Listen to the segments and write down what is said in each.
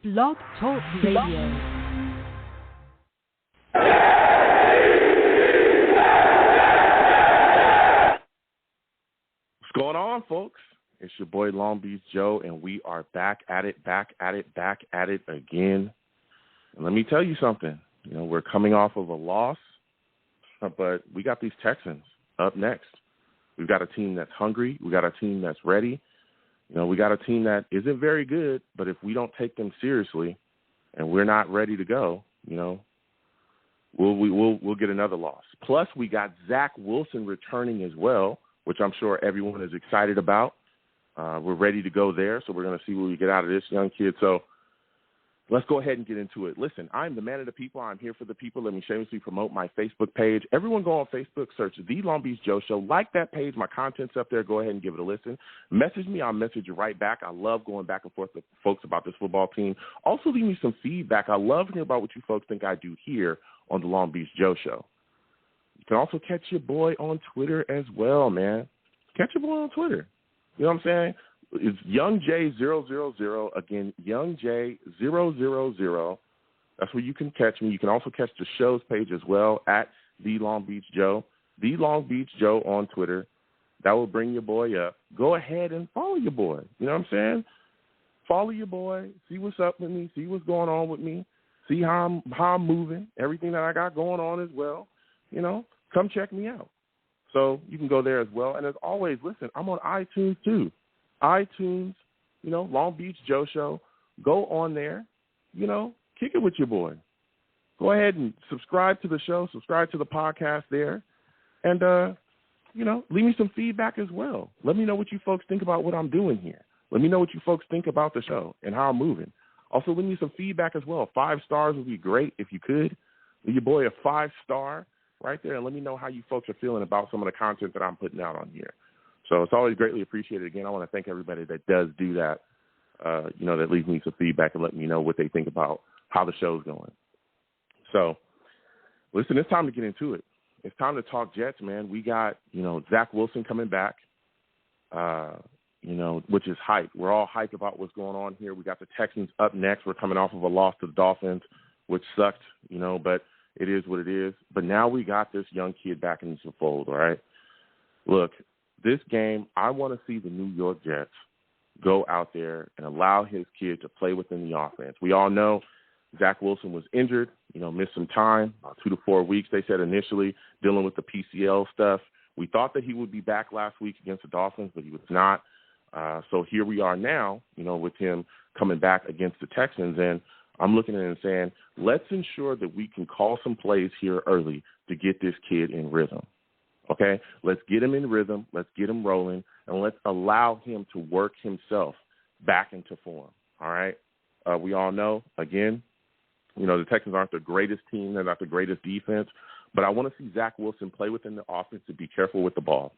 Blog Talk Radio. What's going on, folks? It's your boy Long Beach Joe, and we are back at it again. And let me tell you something. You know, we're coming off of a loss, but we got these Texans up next. We've got a team that's hungry. We got a team that's ready. You know, we got a team that isn't very good, but if we don't take them seriously and we're not ready to go, you know, we'll get another loss. Plus, we got Zach Wilson returning as well, which I'm sure everyone is excited about. We're ready to go there, so we're going to see what we get out of this young kid. So let's go ahead and get into it. Listen, I'm the man of the people. I'm here for the people. Let me shamelessly promote my Facebook page. Everyone go on Facebook, search The Long Beach Joe Show. Like that page. My content's up there. Go ahead and give it a listen. Message me. I'll message you right back. I love going back and forth with folks about this football team. Also, leave me some feedback. I love hearing about what you folks think I do here on The Long Beach Joe Show. You can also catch your boy on Twitter as well, man. Catch your boy on Twitter. You know what I'm saying? It's YoungJ000. Again, YoungJ000. That's where you can catch me. You can also catch the show's page as well at The Long Beach Joe. The Long Beach Joe on Twitter. That will bring your boy up. Go ahead and follow your boy. You know what I'm saying? Follow your boy. See what's up with me. See what's going on with me. See how I'm moving. Everything that I got going on as well. You know, come check me out. So you can go there as well. And as always, listen, I'm on iTunes too. iTunes, you know, Long Beach Joe Show. Go on there, you know, kick it with your boy. Go ahead and subscribe to the show, subscribe to the podcast there, and, you know, leave me some feedback as well. Let me know what you folks think about what I'm doing here. Let me know what you folks think about the show and how I'm moving. Also, leave me some feedback as well. 5 stars would be great if you could. Leave your boy a 5-star right there, and let me know how you folks are feeling about some of the content that I'm putting out on here. So it's always greatly appreciated. Again, I want to thank everybody that does do that, you know, that leaves me some feedback and let me know what they think about how the show's going. So, listen, it's time to get into it. It's time to talk Jets, man. We got, you know, Zach Wilson coming back, you know, which is hype. We're all hyped about what's going on here. We got the Texans up next. We're coming off of a loss to the Dolphins, which sucked, you know, but it is what it is. But now we got this young kid back into the fold, all right? Look, this game, I want to see the New York Jets go out there and allow his kid to play within the offense. We all know Zach Wilson was injured, you know, missed some time, 2 to 4 weeks, they said initially, dealing with the PCL stuff. We thought that he would be back last week against the Dolphins, but he was not. So here we are now, you know, with him coming back against the Texans. And I'm looking at it and saying, let's ensure that we can call some plays here early to get this kid in rhythm. Okay, let's get him in rhythm, let's get him rolling, and let's allow him to work himself back into form, all right? We all know, again, you know, the Texans aren't the greatest team, they're not the greatest defense, but I want to see Zach Wilson play within the offense and be careful with the ball.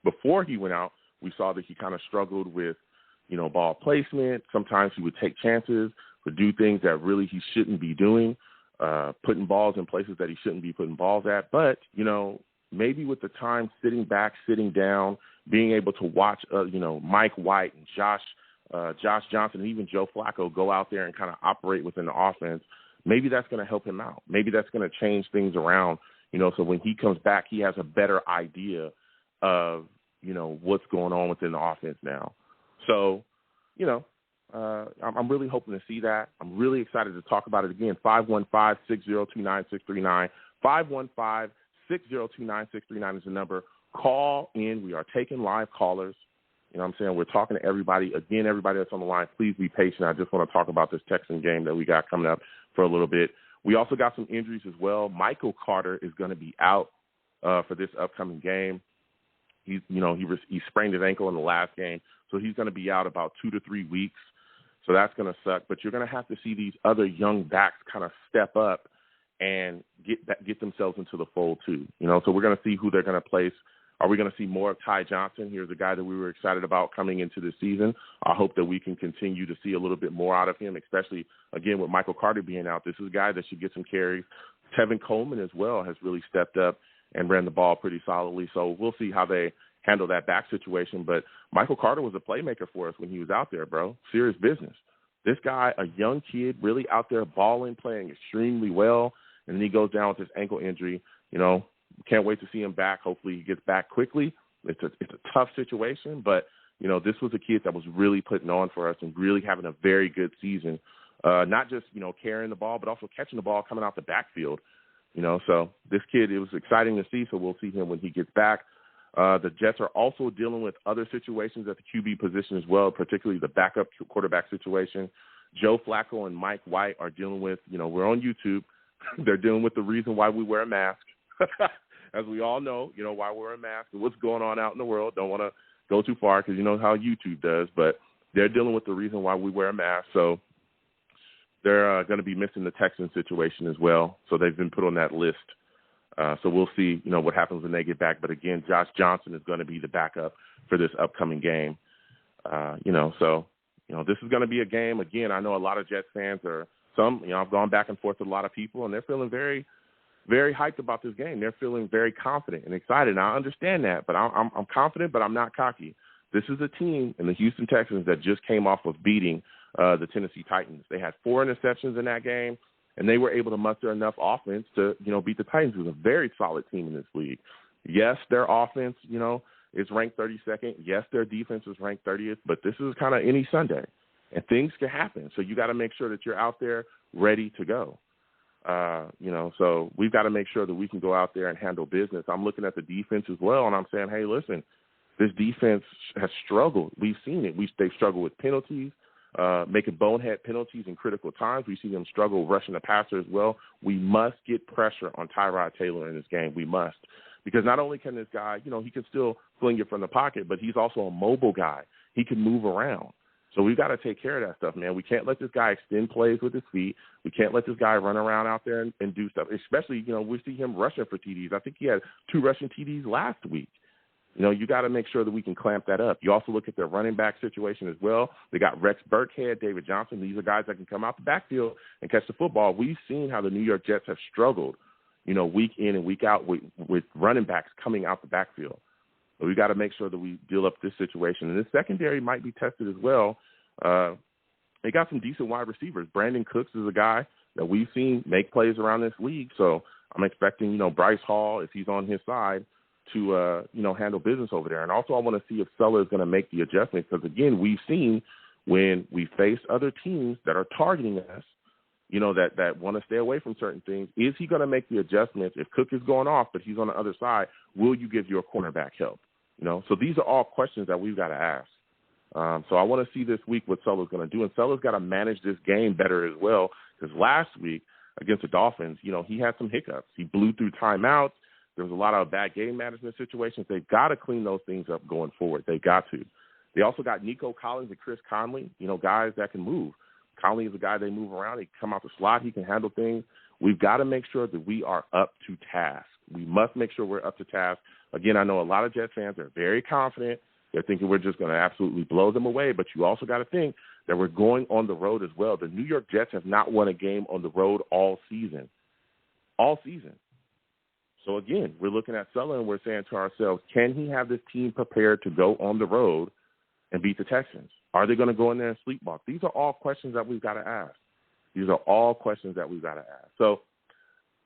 Before he went out, we saw that he kind of struggled with, you know, ball placement. Sometimes he would take chances, would do things that really he shouldn't be doing, putting balls in places that he shouldn't be putting balls at, but, you know, maybe with the time sitting back, sitting down, being able to watch, you know, Mike White and Josh Johnson and even Joe Flacco go out there and kind of operate within the offense, maybe that's going to help him out. Maybe that's going to change things around, you know, so when he comes back, he has a better idea of, you know, what's going on within the offense now. So, you know, I'm really hoping to see that. I'm really excited to talk about it again. 515-602-9639. 515-602-9639 is the number. Call in. We are taking live callers. You know what I'm saying? We're talking to everybody. Again, everybody that's on the line, please be patient. I just want to talk about this Texan game that we got coming up for a little bit. We also got some injuries as well. Michael Carter is going to be out for this upcoming game. He sprained his ankle in the last game, so he's going to be out about 2 to 3 weeks. So that's going to suck. But you're going to have to see these other young backs kind of step up and get themselves into the fold too. You know, so we're going to see who they're going to place. Are we going to see more of Ty Johnson? Here's a guy that we were excited about coming into the season. I hope that we can continue to see a little bit more out of him, especially, again, with Michael Carter being out. This is a guy that should get some carries. Tevin Coleman as well has really stepped up and ran the ball pretty solidly. So we'll see how they handle that back situation. But Michael Carter was a playmaker for us when he was out there, bro. Serious business. This guy, a young kid, really out there balling, playing extremely well, and then he goes down with his ankle injury. You know, can't wait to see him back. Hopefully he gets back quickly. It's a tough situation, but, you know, this was a kid that was really putting on for us and really having a very good season. Not just, you know, carrying the ball, but also catching the ball coming out the backfield. You know, so this kid, it was exciting to see, so we'll see him when he gets back. The Jets are also dealing with other situations at the QB position as well, particularly the backup quarterback situation. Joe Flacco and Mike White are dealing with, you know, we're on YouTube. They're dealing with the reason why we wear a mask. As we all know, you know, why we wear a mask and what's going on out in the world. Don't want to go too far because you know how YouTube does, but they're dealing with the reason why we wear a mask. So they're going to be missing the Texans situation as well. So they've been put on that list. So we'll see, you know, what happens when they get back. But, again, Josh Johnson is going to be the backup for this upcoming game. You know, so, you know, this is going to be a game. Again, I know a lot of Jets fans I've gone back and forth with a lot of people, and they're feeling very, very hyped about this game. They're feeling very confident and excited. And I understand that, but I'm confident, but I'm not cocky. This is a team in the Houston Texans that just came off of beating the Tennessee Titans. They had 4 interceptions in that game, and they were able to muster enough offense to, you know, beat the Titans, who's a very solid team in this league. Yes, their offense, you know, is ranked 32nd. Yes, their defense is ranked 30th, but this is kind of any Sunday, and things can happen. So you got to make sure that you're out there ready to go. You know, so we've got to make sure that we can go out there and handle business. I'm looking at the defense as well, and I'm saying, hey, listen, this defense has struggled. We've seen it. They've struggled with penalties. Making bonehead penalties in critical times. We see them struggle rushing the passer as well. We must get pressure on Tyrod Taylor in this game. We must. Because not only can this guy, you know, he can still fling it from the pocket, but he's also a mobile guy. He can move around. So we've got to take care of that stuff, man. We can't let this guy extend plays with his feet. We can't let this guy run around out there and do stuff, especially, you know, we see him rushing for TDs. I think he had 2 rushing TDs last week. You know, you got to make sure that we can clamp that up. You also look at their running back situation as well. They got Rex Burkhead, David Johnson. These are guys that can come out the backfield and catch the football. We've seen how the New York Jets have struggled, you know, week in and week out with running backs coming out the backfield. So we got to make sure that we deal up this situation. And the secondary might be tested as well. They got some decent wide receivers. Brandon Cooks is a guy that we've seen make plays around this league. So I'm expecting, you know, Bryce Hall, if he's on his side, to, you know, handle business over there. And also I want to see if Sulla is going to make the adjustments because, again, we've seen when we face other teams that are targeting us, you know, that want to stay away from certain things, is he going to make the adjustments? If Cook is going off but he's on the other side, will you give your cornerback help? You know, so these are all questions that we've got to ask. So I want to see this week what Sulla's going to do. And Sulla's got to manage this game better as well because last week against the Dolphins, you know, he had some hiccups. He blew through timeouts. There was a lot of bad game management situations. They've got to clean those things up going forward. They've got to. They also got Nico Collins and Chris Conley, you know, guys that can move. Conley is a guy they move around. He can come out the slot. He can handle things. We've got to make sure that we are up to task. We must make sure we're up to task. Again, I know a lot of Jets fans are very confident. They're thinking we're just going to absolutely blow them away. But you also got to think that we're going on the road as well. The New York Jets have not won a game on the road all season. All season. So, again, we're looking at Sulla and we're saying to ourselves, can he have this team prepared to go on the road and beat the Texans? Are they going to go in there and sleepwalk? These are all questions that we've got to ask. These are all questions that we've got to ask. So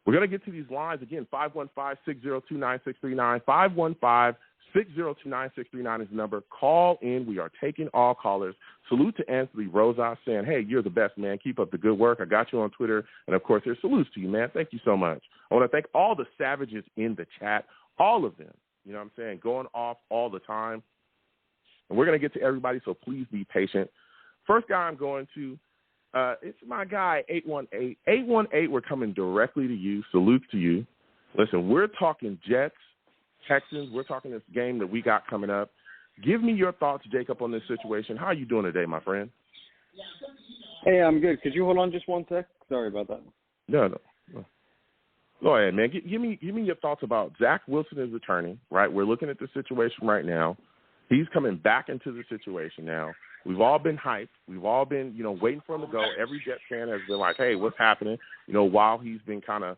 we're going to get to these lines. Again, 515-602-9639. 515-602-9639 is the number. Call in. We are taking all callers. Salute to Anthony Rosas saying, hey, you're the best, man. Keep up the good work. I got you on Twitter. And, of course, there's salutes to you, man. Thank you so much. I want to thank all the savages in the chat, all of them, you know what I'm saying, going off all the time. And we're going to get to everybody, so please be patient. First guy I'm going to, it's my guy, 818. 818, we're coming directly to you. Salute to you. Listen, we're talking Jets, Texans. We're talking this game that we got coming up. Give me your thoughts, Jacob, on this situation. How are you doing today, my friend? Hey, I'm good. Could you hold on just one sec? Sorry about that. No. Go ahead, man. Give me your thoughts about Zach Wilson is returning, right? We're looking at the situation right now. He's coming back into the situation now. We've all been hyped. We've all been, you know, waiting for him to go. Every Jets fan has been like, hey, what's happening? You know, while he's been kind of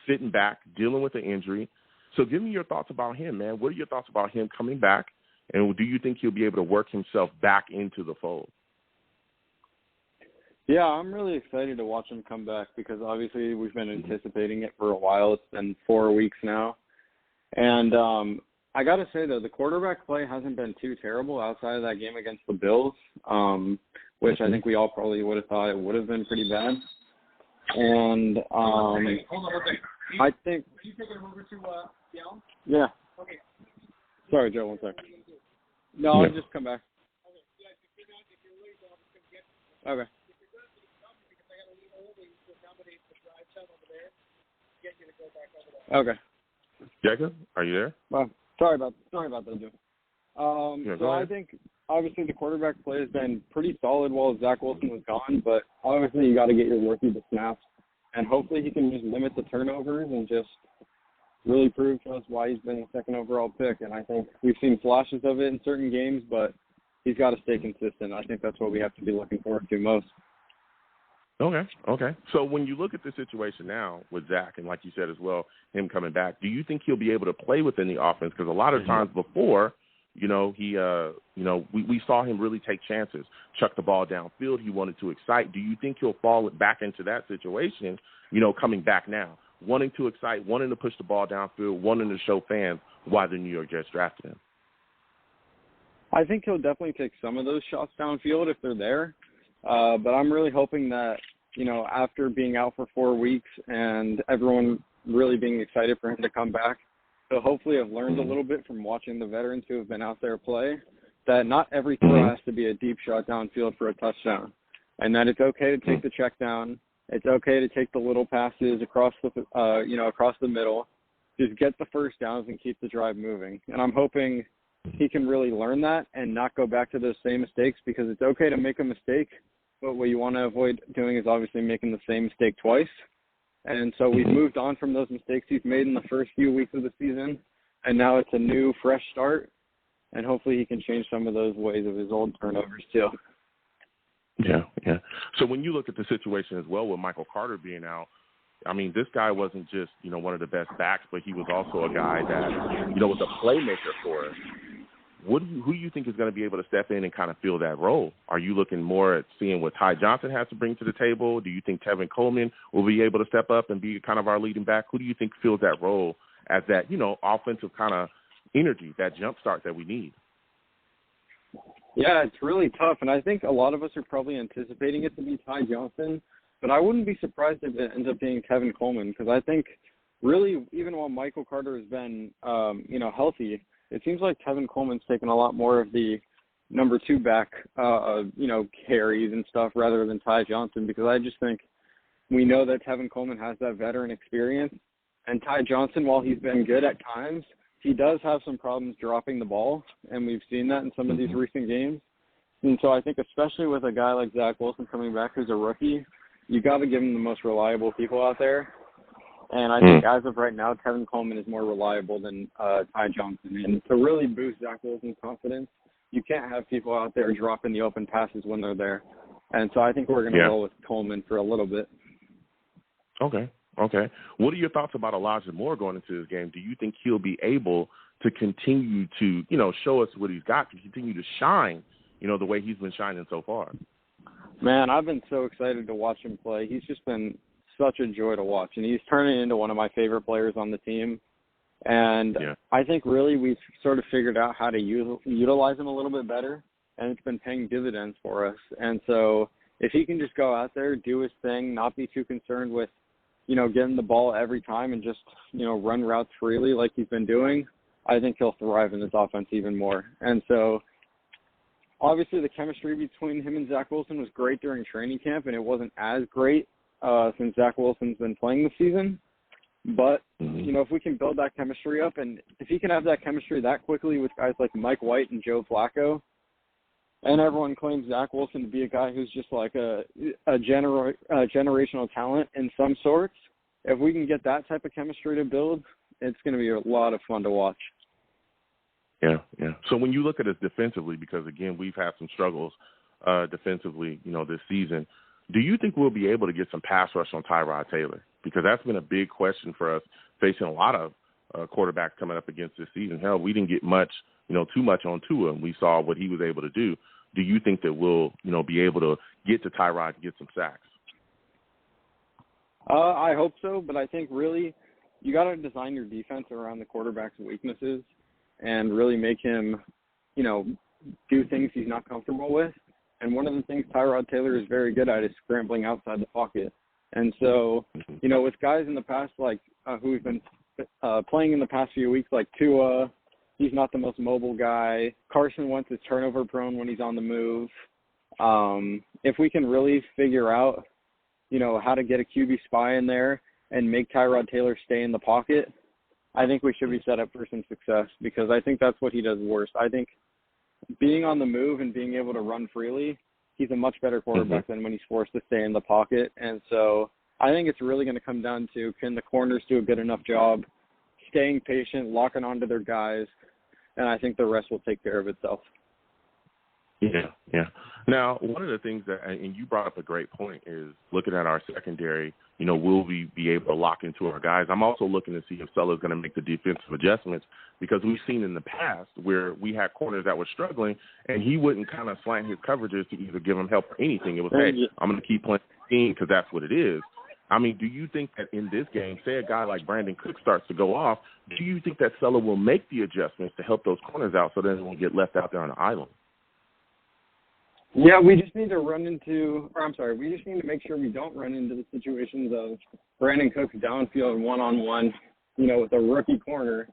sitting back, dealing with the injury. So give me your thoughts about him, man. What are your thoughts about him coming back? And do you think he'll be able to work himself back into the fold? Yeah, I'm really excited to watch him come back because obviously we've been anticipating it for a while. It's been 4 weeks now. And I got to say, though, the quarterback play hasn't been too terrible outside of that game against the Bills, which I think we all probably would have thought it would have been pretty bad. And I think – Are you taking him over to Seattle? Yeah. Okay. Sorry, Joe, 1 second. No, I'll just come back. Okay. Okay. Jacob, are you there? Well, sorry about that, Joe. So I think obviously the quarterback play has been pretty solid while Zach Wilson was gone, but obviously you got to get your rookie the snaps, and hopefully he can just limit the turnovers and just really prove to us why he's been the second overall pick. And I think we've seen flashes of it in certain games, but he's got to stay consistent. I think that's what we have to be looking forward to most. Okay. So when you look at the situation now with Zach, and like you said as well, him coming back, do you think he'll be able to play within the offense? Because a lot of times before, we saw him really take chances, chuck the ball downfield. He wanted to excite. Do you think he'll fall back into that situation, coming back now, wanting to excite, wanting to push the ball downfield, wanting to show fans why the New York Jets drafted him? I think he'll definitely take some of those shots downfield if they're there. But I'm really hoping that, after being out for 4 weeks and everyone really being excited for him to come back, he'll hopefully have learned a little bit from watching the veterans who have been out there play, that not every throw has to be a deep shot downfield for a touchdown, and that it's okay to take the check down. It's okay to take the little passes across the middle. Just get the first downs and keep the drive moving. And I'm hoping he can really learn that and not go back to those same mistakes, because it's okay to make a mistake, but what you want to avoid doing is obviously making the same mistake twice. And so we've moved on from those mistakes he's made in the first few weeks of the season, and now it's a new, fresh start, and hopefully he can change some of those ways of his old turnovers too. Yeah. So when you look at the situation as well with Michael Carter being out, I mean, this guy wasn't just, one of the best backs, but he was also a guy that, was a playmaker for us. Who do you think is going to be able to step in and kind of fill that role? Are you looking more at seeing what Ty Johnson has to bring to the table? Do you think Tevin Coleman will be able to step up and be kind of our leading back? Who do you think fills that role as that, offensive kind of energy, that jump start that we need? Yeah, it's really tough, and I think a lot of us are probably anticipating it to be Ty Johnson, but I wouldn't be surprised if it ends up being Tevin Coleman, because I think really even while Michael Carter has been, healthy, it seems like Tevin Coleman's taken a lot more of the number 2 back, carries and stuff rather than Ty Johnson, because I just think we know that Tevin Coleman has that veteran experience, and Ty Johnson, while he's been good at times, he does have some problems dropping the ball, and we've seen that in some of these recent games. And so I think especially with a guy like Zach Wilson coming back who's a rookie, you got to give him the most reliable people out there. And I think as of right now, Tevin Coleman is more reliable than Ty Johnson. And to really boost Zach Wilson's confidence, you can't have people out there dropping the open passes when they're there. And so I think we're going to roll with Coleman for a little bit. Okay. What are your thoughts about Elijah Moore going into this game? Do you think he'll be able to continue to, show us what he's got, to continue to shine, the way he's been shining so far? Man, I've been so excited to watch him play. He's just been such a joy to watch, and he's turning into one of my favorite players on the team. And I think really we've sort of figured out how to utilize him a little bit better, and it's been paying dividends for us. And so if he can just go out there, do his thing, not be too concerned with, getting the ball every time and just, run routes freely like he's been doing, I think he'll thrive in this offense even more. And so obviously the chemistry between him and Zach Wilson was great during training camp, and it wasn't as great since Zach Wilson's been playing this season. But, if we can build that chemistry up, and if he can have that chemistry that quickly with guys like Mike White and Joe Flacco, and everyone claims Zach Wilson to be a guy who's just like a generational talent in some sorts, if we can get that type of chemistry to build, it's going to be a lot of fun to watch. Yeah. So when you look at us defensively, because, again, we've had some struggles defensively, this season, do you think we'll be able to get some pass rush on Tyrod Taylor? Because that's been a big question for us, facing a lot of quarterbacks coming up against this season. Hell, we didn't get much, too much on Tua, and we saw what he was able to do. Do you think that we'll, be able to get to Tyrod and get some sacks? I hope so, but I think really you got to design your defense around the quarterback's weaknesses and really make him, do things he's not comfortable with. And one of the things Tyrod Taylor is very good at is scrambling outside the pocket. And so, with guys in the past, like who've been playing in the past few weeks, like Tua, he's not the most mobile guy. Carson Wentz is turnover prone when he's on the move. If we can really figure out, how to get a QB spy in there and make Tyrod Taylor stay in the pocket, I think we should be set up for some success, because I think that's what he does worst. I think being on the move and being able to run freely, he's a much better quarterback than when he's forced to stay in the pocket. And so I think it's really going to come down to, can the corners do a good enough job staying patient, locking onto their guys, and I think the rest will take care of itself. Yeah. Now, one of the things that, and you brought up a great point, is looking at our secondary, will we be able to lock into our guys? I'm also looking to see if Saleh's going to make the defensive adjustments, because we've seen in the past where we had corners that were struggling and he wouldn't kind of slant his coverages to either give them help or anything. It was, hey, I'm going to keep playing the team because that's what it is. I mean, do you think that in this game, say a guy like Brandon Cook starts to go off, do you think that Saleh will make the adjustments to help those corners out so that they won't get left out there on the island? Yeah, we just need to we just need to make sure we don't run into the situations of Brandon Cook's downfield one-on-one, with a rookie corner,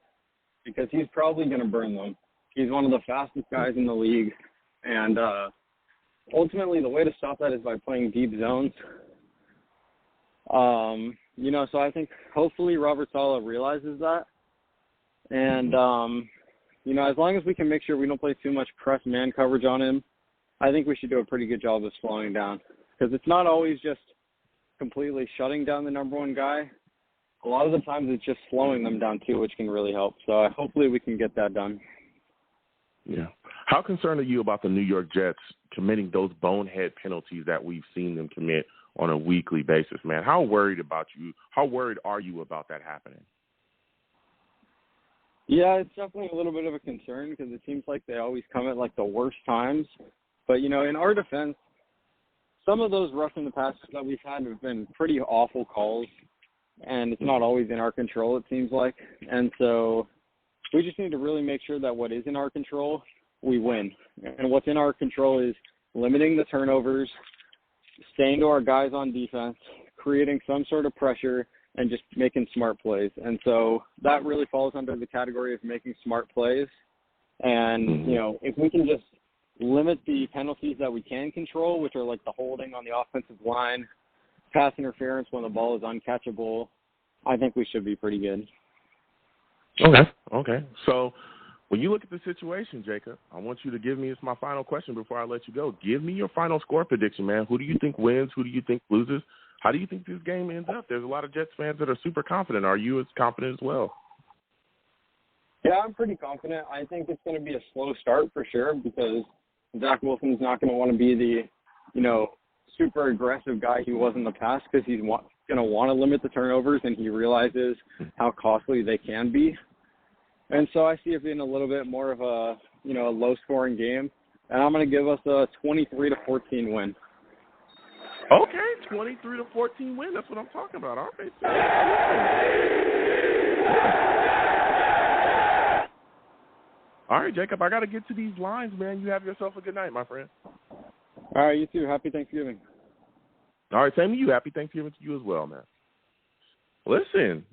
because he's probably going to burn them. He's one of the fastest guys in the league, and ultimately the way to stop that is by playing deep zones. So I think hopefully Robert Saleh realizes that, and, as long as we can make sure we don't play too much press man coverage on him, I think we should do a pretty good job of slowing down, because it's not always just completely shutting down the number one guy. A lot of the times it's just slowing them down too, which can really help. So hopefully we can get that done. Yeah. How concerned are you about the New York Jets committing those bonehead penalties that we've seen them commit on a weekly basis, man? How worried are you about that happening? Yeah, it's definitely a little bit of a concern, because it seems like they always come at like the worst times. But, in our defense, some of those rushing the passes that we've had have been pretty awful calls, and it's not always in our control, it seems like. And so we just need to really make sure that what is in our control, we win. And what's in our control is limiting the turnovers, staying to our guys on defense, creating some sort of pressure, and just making smart plays. And so that really falls under the category of making smart plays. And, if we can just limit the penalties that we can control, which are like the holding on the offensive line, pass interference when the ball is uncatchable, I think we should be pretty good. Okay. So when you look at the situation, Jacob, I want you to give me, it's my final question before I let you go, give me your final score prediction, man. Who do you think wins? Who do you think loses? How do you think this game ends up? There's a lot of Jets fans that are super confident. Are you as confident as well? Yeah, I'm pretty confident. I think it's going to be a slow start for sure, because Zach Wilson's not going to want to be the, super aggressive guy he was in the past, because he's going to want to limit the turnovers, and he realizes how costly they can be. And so I see it being a little bit more of a, a low-scoring game, and I'm going to give us a 23-14 win. Okay, 23-14 win. That's what I'm talking about. All right. All right, Jacob, I got to get to these lines, man. You have yourself a good night, my friend. All right, you too. Happy Thanksgiving. All right, same to you. Happy Thanksgiving to you as well, man. Listen,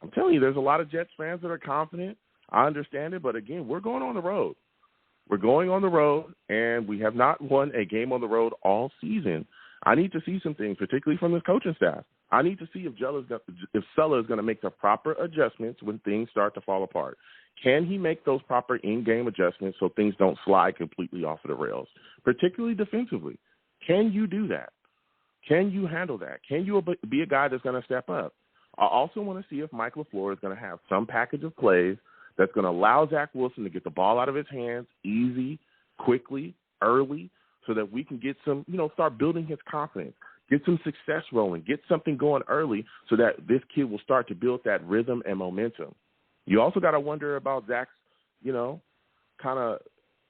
I'm telling you, there's a lot of Jets fans that are confident. I understand it, but, again, we're going on the road. We're going on the road, and we have not won a game on the road all season. I need to see some things, particularly from this coaching staff. I need to see if Saleh is going to make the proper adjustments when things start to fall apart. Can he make those proper in-game adjustments so things don't slide completely off of the rails, particularly defensively? Can you do that? Can you handle that? Can you be a guy that's going to step up? I also want to see if Mike LaFleur is going to have some package of plays that's going to allow Zach Wilson to get the ball out of his hands easy, quickly, early, so that we can get some, start building his confidence, get some success rolling, get something going early so that this kid will start to build that rhythm and momentum. You also got to wonder about Zach's, kind of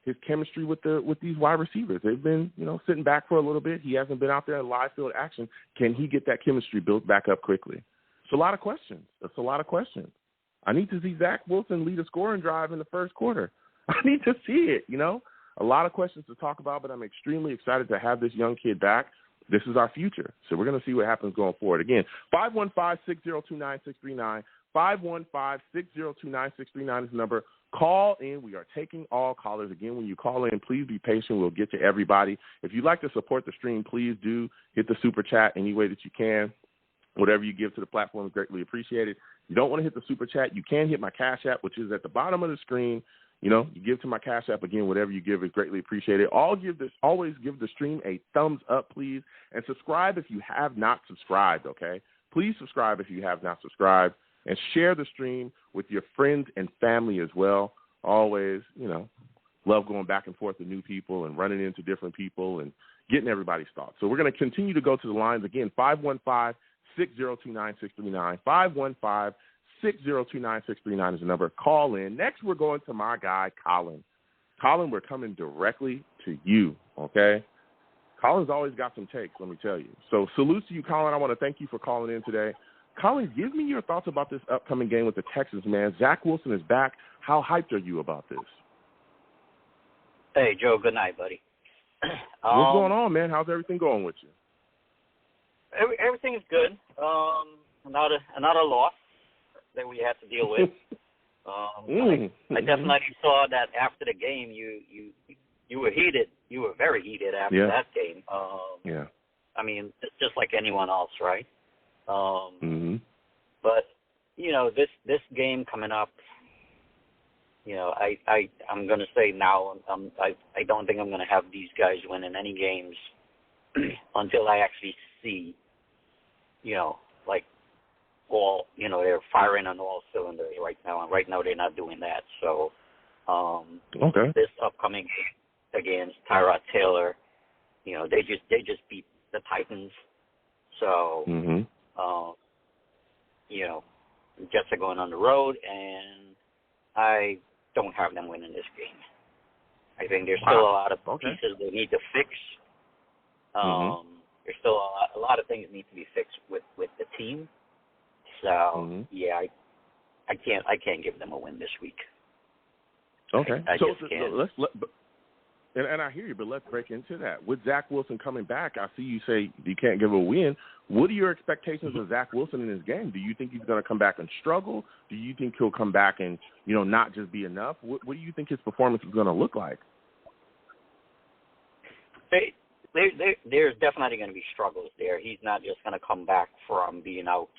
his chemistry with these wide receivers. They've been, sitting back for a little bit. He hasn't been out there in live field action. Can he get that chemistry built back up quickly? It's a lot of questions. It's a lot of questions. I need to see Zach Wilson lead a scoring drive in the first quarter. I need to see it, A lot of questions to talk about, but I'm extremely excited to have this young kid back. This is our future. So we're going to see what happens going forward. Again, 515-602-9639. 515-602-9639 is the number. Call in. We are taking all callers. Again, when you call in, please be patient. We'll get to everybody. If you'd like to support the stream, please do hit the super chat any way that you can. Whatever you give to the platform is greatly appreciated. You don't want to hit the super chat, you can hit my Cash App, which is at the bottom of the screen. You give to my Cash App. Again, whatever you give is greatly appreciated. Always give the stream a thumbs up, please, and subscribe if you have not subscribed, okay? Please subscribe if you have not subscribed, and share the stream with your friends and family as well. Always, love going back and forth with new people and running into different people and getting everybody's thoughts. So we're going to continue to go to the lines. Again, 515-602-9639. 515-602-9639 is the number. Call in. Next, we're going to my guy, Colin. Colin, we're coming directly to you, okay? Colin's always got some takes, let me tell you. So salute to you, Colin. I want to thank you for calling in today. Colin, give me your thoughts about this upcoming game with the Texans, man. Zach Wilson is back. How hyped are you about this? Hey, Joe, good night, buddy. What's going on, man? How's everything going with you? Everything is good. Another loss that we had to deal with. I definitely saw that after the game. You were heated. You were very heated after that game. I mean, it's just like anyone else, right? But this game coming up, I'm going to say now, I don't think I'm going to have these guys winning any games until I actually see, they're firing on all cylinders right now, and right now they're not doing that. So, this upcoming against Tyrod Taylor, they just beat the Titans. So, Jets are going on the road, and I don't have them winning this game. I think there's still a lot of pieces they need to fix. There's still a lot of things need to be fixed with the team. So I can't give them a win this week. Okay, I just can't. And I hear you, but let's break into that. With Zach Wilson coming back, I see you say you can't give a win. What are your expectations of Zach Wilson in this game? Do you think he's going to come back and struggle? Do you think he'll come back and, not just be enough? What do you think his performance is going to look like? There's definitely going to be struggles there. He's not just going to come back from being out,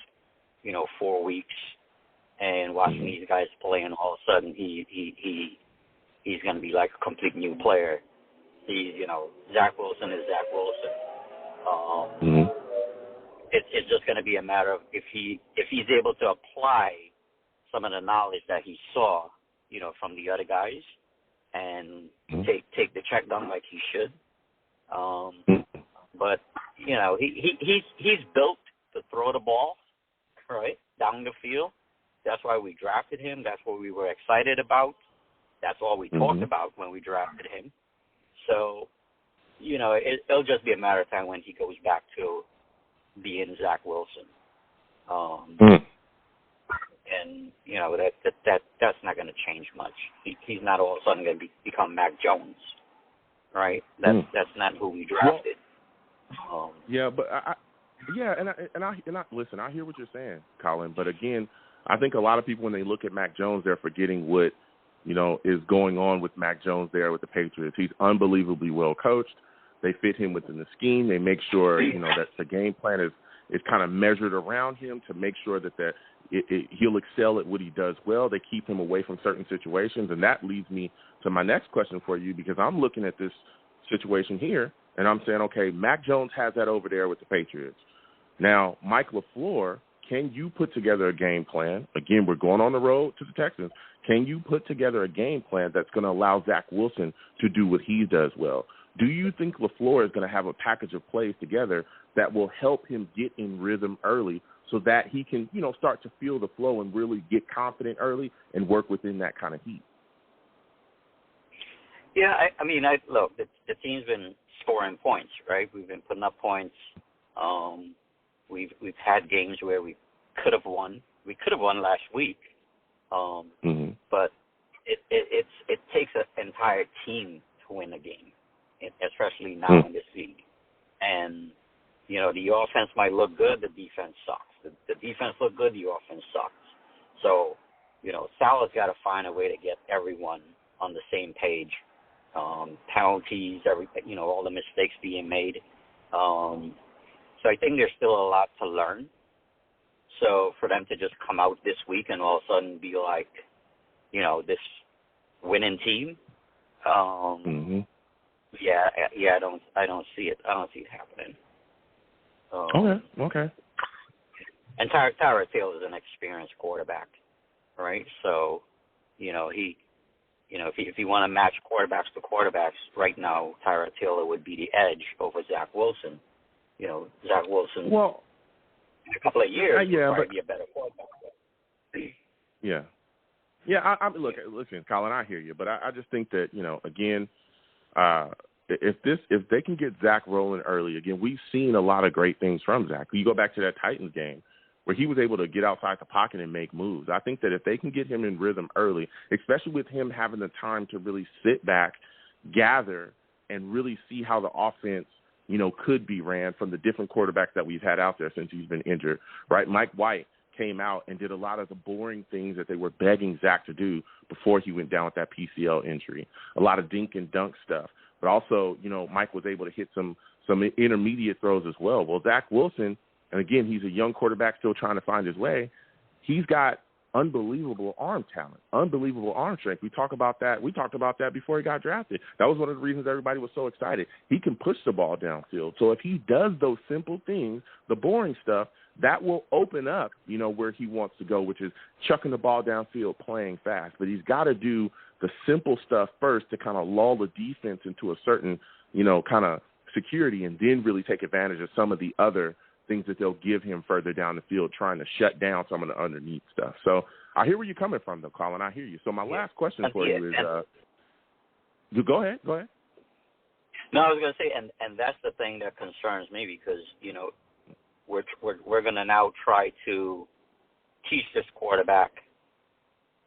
4 weeks and watching these guys play, and all of a sudden he's going to be like a complete new player. Zach Wilson is Zach Wilson. It's just going to be a matter of if he's able to apply some of the knowledge that he saw, from the other guys, and take the check down like he should. But he's built to throw the ball right down the field. That's why we drafted him. That's what we were excited about. That's all we talked about when we drafted him. So, it'll just be a matter of time when he goes back to being Zach Wilson. And, that's not going to change much. He's not all of a sudden going to become Mac Jones, right? That's not who we drafted. Listen, I hear what you're saying, Colin. But again, I think a lot of people, when they look at Mac Jones, they're forgetting what is going on with Mac Jones there with the Patriots. He's unbelievably well coached. They fit him within the scheme. They make sure, that the game plan is kind of measured around him to make sure that he'll excel at what he does well. They keep him away from certain situations. And that leads me to my next question for you, because I'm looking at this situation here, and I'm saying, okay, Mac Jones has that over there with the Patriots. Now, Mike LaFleur, can you put together a game plan? Again, we're going on the road to the Texans. Can you put together a game plan that's going to allow Zach Wilson to do what he does well? Do you think LaFleur is going to have a package of plays together that will help him get in rhythm early so that he can, start to feel the flow and really get confident early and work within that kind of heat? Yeah, I mean, look, the team's been scoring points, right? We've been putting up points. We've had games where we could have won. We could have won last week, but it takes an entire team to win a game, especially now in this league. And the offense might look good, the defense sucks. The defense look good, the offense sucks. So, Salah's got to find a way to get everyone on the same page. Penalties, all the mistakes being made. So I think there's still a lot to learn. So for them to just come out this week and all of a sudden be like, this winning team, yeah, I don't see it. I don't see it happening. Okay. And Tyrod Taylor is an experienced quarterback, right? So, if you want to match quarterbacks to quarterbacks, right now Tyrod Taylor would be the edge over Zach Wilson. Zach Wilson. Well, in a couple of years, yeah, would but probably be a better quarterback. Yeah. Yeah, listen, Colin, I hear you, but I just think that, again, if they can get Zach rolling early, again, we've seen a lot of great things from Zach. You go back to that Titans game where he was able to get outside the pocket and make moves. I think that if they can get him in rhythm early, especially with him having the time to really sit back, gather, and really see how the offense, could be ran from the different quarterbacks that we've had out there since he's been injured, right? Mike White came out and did a lot of the boring things that they were begging Zach to do before he went down with that PCL injury, a lot of dink and dunk stuff. But also, Mike was able to hit some intermediate throws as well. Well, Zach Wilson, and again, he's a young quarterback still trying to find his way. He's got unbelievable arm talent, unbelievable arm strength. We talked about that before he got drafted. That was one of the reasons everybody was so excited. He can push the ball downfield. So if he does those simple things, the boring stuff, that will open up, where he wants to go, which is chucking the ball downfield, playing fast. But he's got to do the simple stuff first to kind of lull the defense into a certain, kind of security, and then really take advantage of some of the other things that they'll give him further down the field, trying to shut down some of the underneath stuff. So I hear where you're coming from, though, Colin. I hear you. So my last question for you is, go ahead. No, I was going to say, and that's the thing that concerns me because, we're going to now try to teach this quarterback,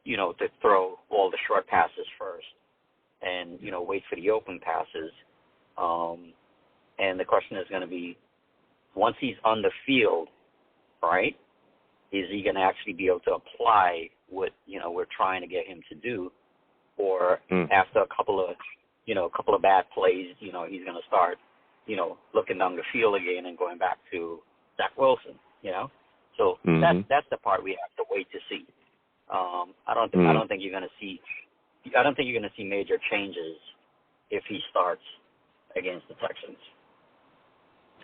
to throw all the short passes first and, wait for the open passes. And the question is going to be, once he's on the field, right, is he going to actually be able to apply what, we're trying to get him to do? Or after a couple of bad plays, he's going to start, looking down the field again and going back to Zach Wilson, So that's the part we have to wait to see. I don't think you're going to see major changes if he starts against the Texans.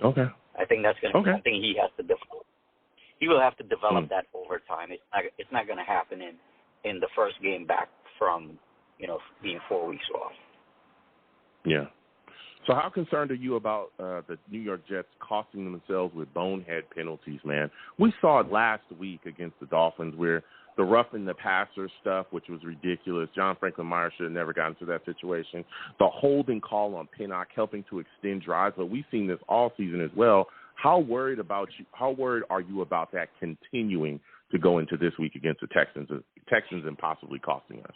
Okay. I think that's going to be something he has to develop. He will have to develop that over time. It's not going to happen in the first game back from, being 4 weeks off. Yeah. So how concerned are you about the New York Jets costing themselves with bonehead penalties, man? We saw it last week against the Dolphins where the roughing the passer stuff, which was ridiculous. John Franklin Myers should have never gotten into that situation. The holding call on Pinnock helping to extend drives, but we've seen this all season as well. How worried are you about that continuing to go into this week against the Texans and possibly costing us?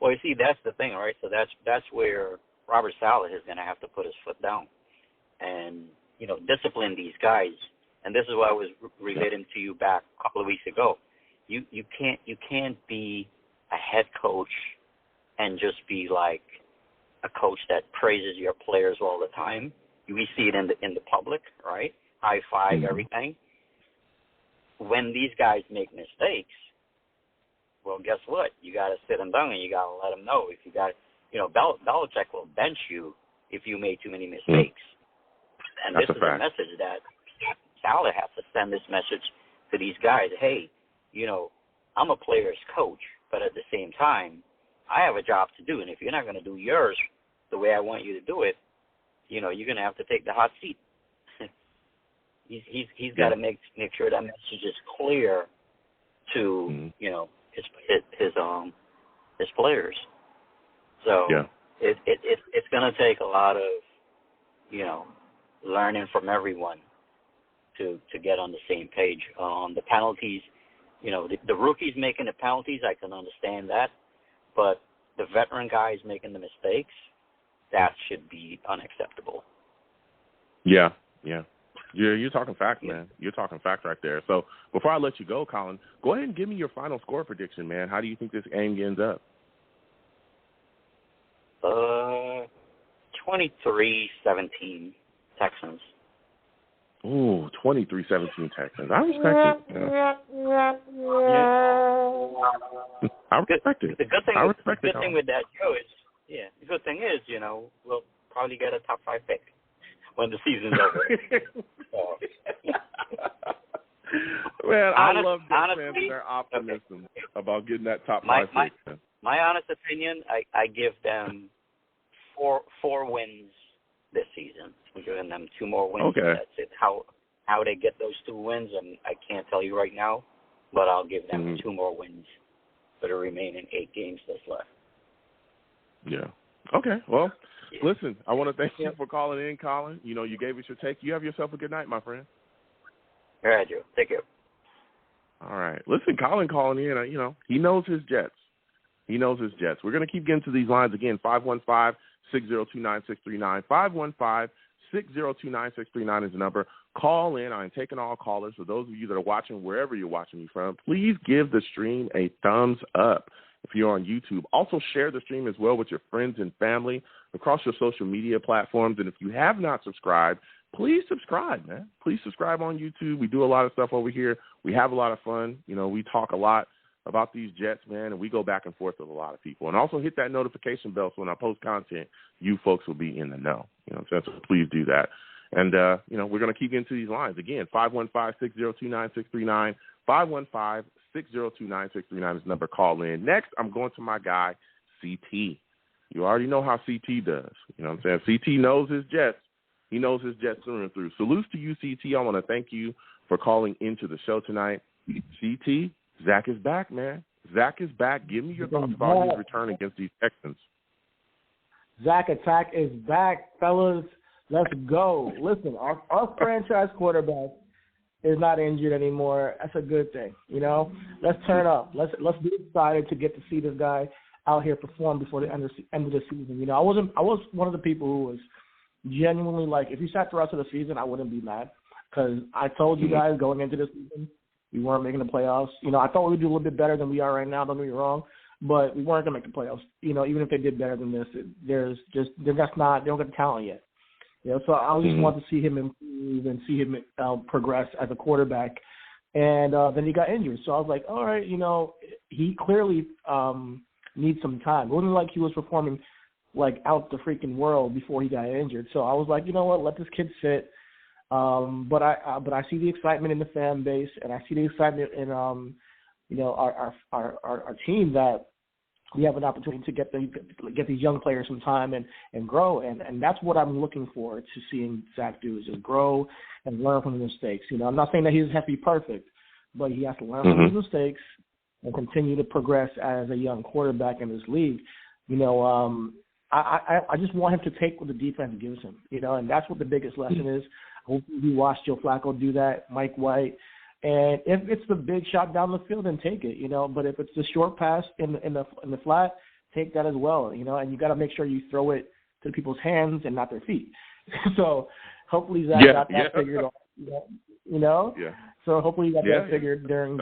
Well, you see, that's the thing, right? So that's where Robert Saleh is going to have to put his foot down and, discipline these guys. And this is what I was relating to you back a couple of weeks ago. You can't be a head coach and just be like a coach that praises your players all the time. We see it in the public, right? High five, everything. When these guys make mistakes, well, guess what? You got to sit them down and you got to let them know. If you got, Belichick will bench you if you made too many mistakes. And That's this is a message that Saleh has to send this message to these guys. Hey, I'm a player's coach, but at the same time, I have a job to do. And if you're not going to do yours the way I want you to do it, you're going to have to take the hot seat. He's got to make sure that message is clear to his players. So it's going to take a lot of, learning from everyone to get on the same page. The penalties, the rookies making the penalties, I can understand that. But the veteran guys making the mistakes, that should be unacceptable. Yeah. You're talking fact, man. You're talking fact right there. So before I let you go, Colin, go ahead and give me your final score prediction, man. How do you think this game ends up? 23-17 Texans. Ooh, 23-17 Texans. I respect it. I respect it. The good thing with that, Joe, is the good thing is, we'll probably get a top 5 pick when the season's over. Man, I love their optimism about getting that top 5 pick. My honest opinion, I give them four wins this season. I'm giving them 2 more wins. Okay. That's it. How they get those 2 wins, I can't tell you right now, but I'll give them 2 more wins for the remaining 8 games that's left. Yeah. Okay. Well, listen, I want to thank you for calling in, Colin. You gave us your take. You have yourself a good night, my friend. All right, Joe. Take care. All right. Listen, Colin calling in, he knows his Jets. We're going to keep getting to these lines again, 515-602-9639. 515-602-9639 is the number. Call in. I'm taking all callers. For those of you that are watching, wherever you're watching me from, please give the stream a thumbs up if you're on YouTube. Also share the stream as well with your friends and family across your social media platforms. And if you have not subscribed, please subscribe, man. Please subscribe on YouTube. We do a lot of stuff over here. We have a lot of fun. We talk a lot about these Jets, man, and we go back and forth with a lot of people. And also hit that notification bell so when I post content, you folks will be in the know. So please do that. And, we're going to keep into these lines. Again, 515-602-9639, 515-602-9639 is the number. Call in. Next, I'm going to my guy, CT. You already know how CT does. CT knows his Jets. He knows his Jets through and through. Salutes to you, CT. I want to thank you for calling into the show tonight. CT, Zach is back, man. Zach is back. Give me your thoughts about his return against these Texans. Zach Attack is back, fellas. Let's go. Listen, our franchise quarterback is not injured anymore. That's a good thing, Let's turn up. Let's be excited to get to see this guy out here perform before the end of the season. I was one of the people who was genuinely like, if you sat the rest of the season, I wouldn't be mad because I told you guys going into the season we weren't making the playoffs. I thought we'd do a little bit better than we are right now. Don't get me wrong, but we weren't going to make the playoffs. Even if they did better than this, they don't get the talent yet. So I just want to see him improve and see him progress as a quarterback. And then he got injured. So I was like, all right, he clearly needs some time. It wasn't like he was performing like out the freaking world before he got injured. So I was like, you know what, let this kid sit. But I see the excitement in the fan base, and I see the excitement in our team that we have an opportunity to get these young players some time and grow, and that's what I'm looking forward to seeing Zach do, is just grow and learn from the mistakes. I'm not saying that he doesn't have to be perfect, but he has to learn from his mistakes and continue to progress as a young quarterback in this league. I just want him to take what the defense gives him, and that's what the biggest lesson is. Hopefully we watched Joe Flacco do that, Mike White. And if it's the big shot down the field, then take it, But if it's the short pass in the flat, take that as well, And you got to make sure you throw it to people's hands and not their feet. So hopefully Zach got that figured out, Yeah. So hopefully he got that figured during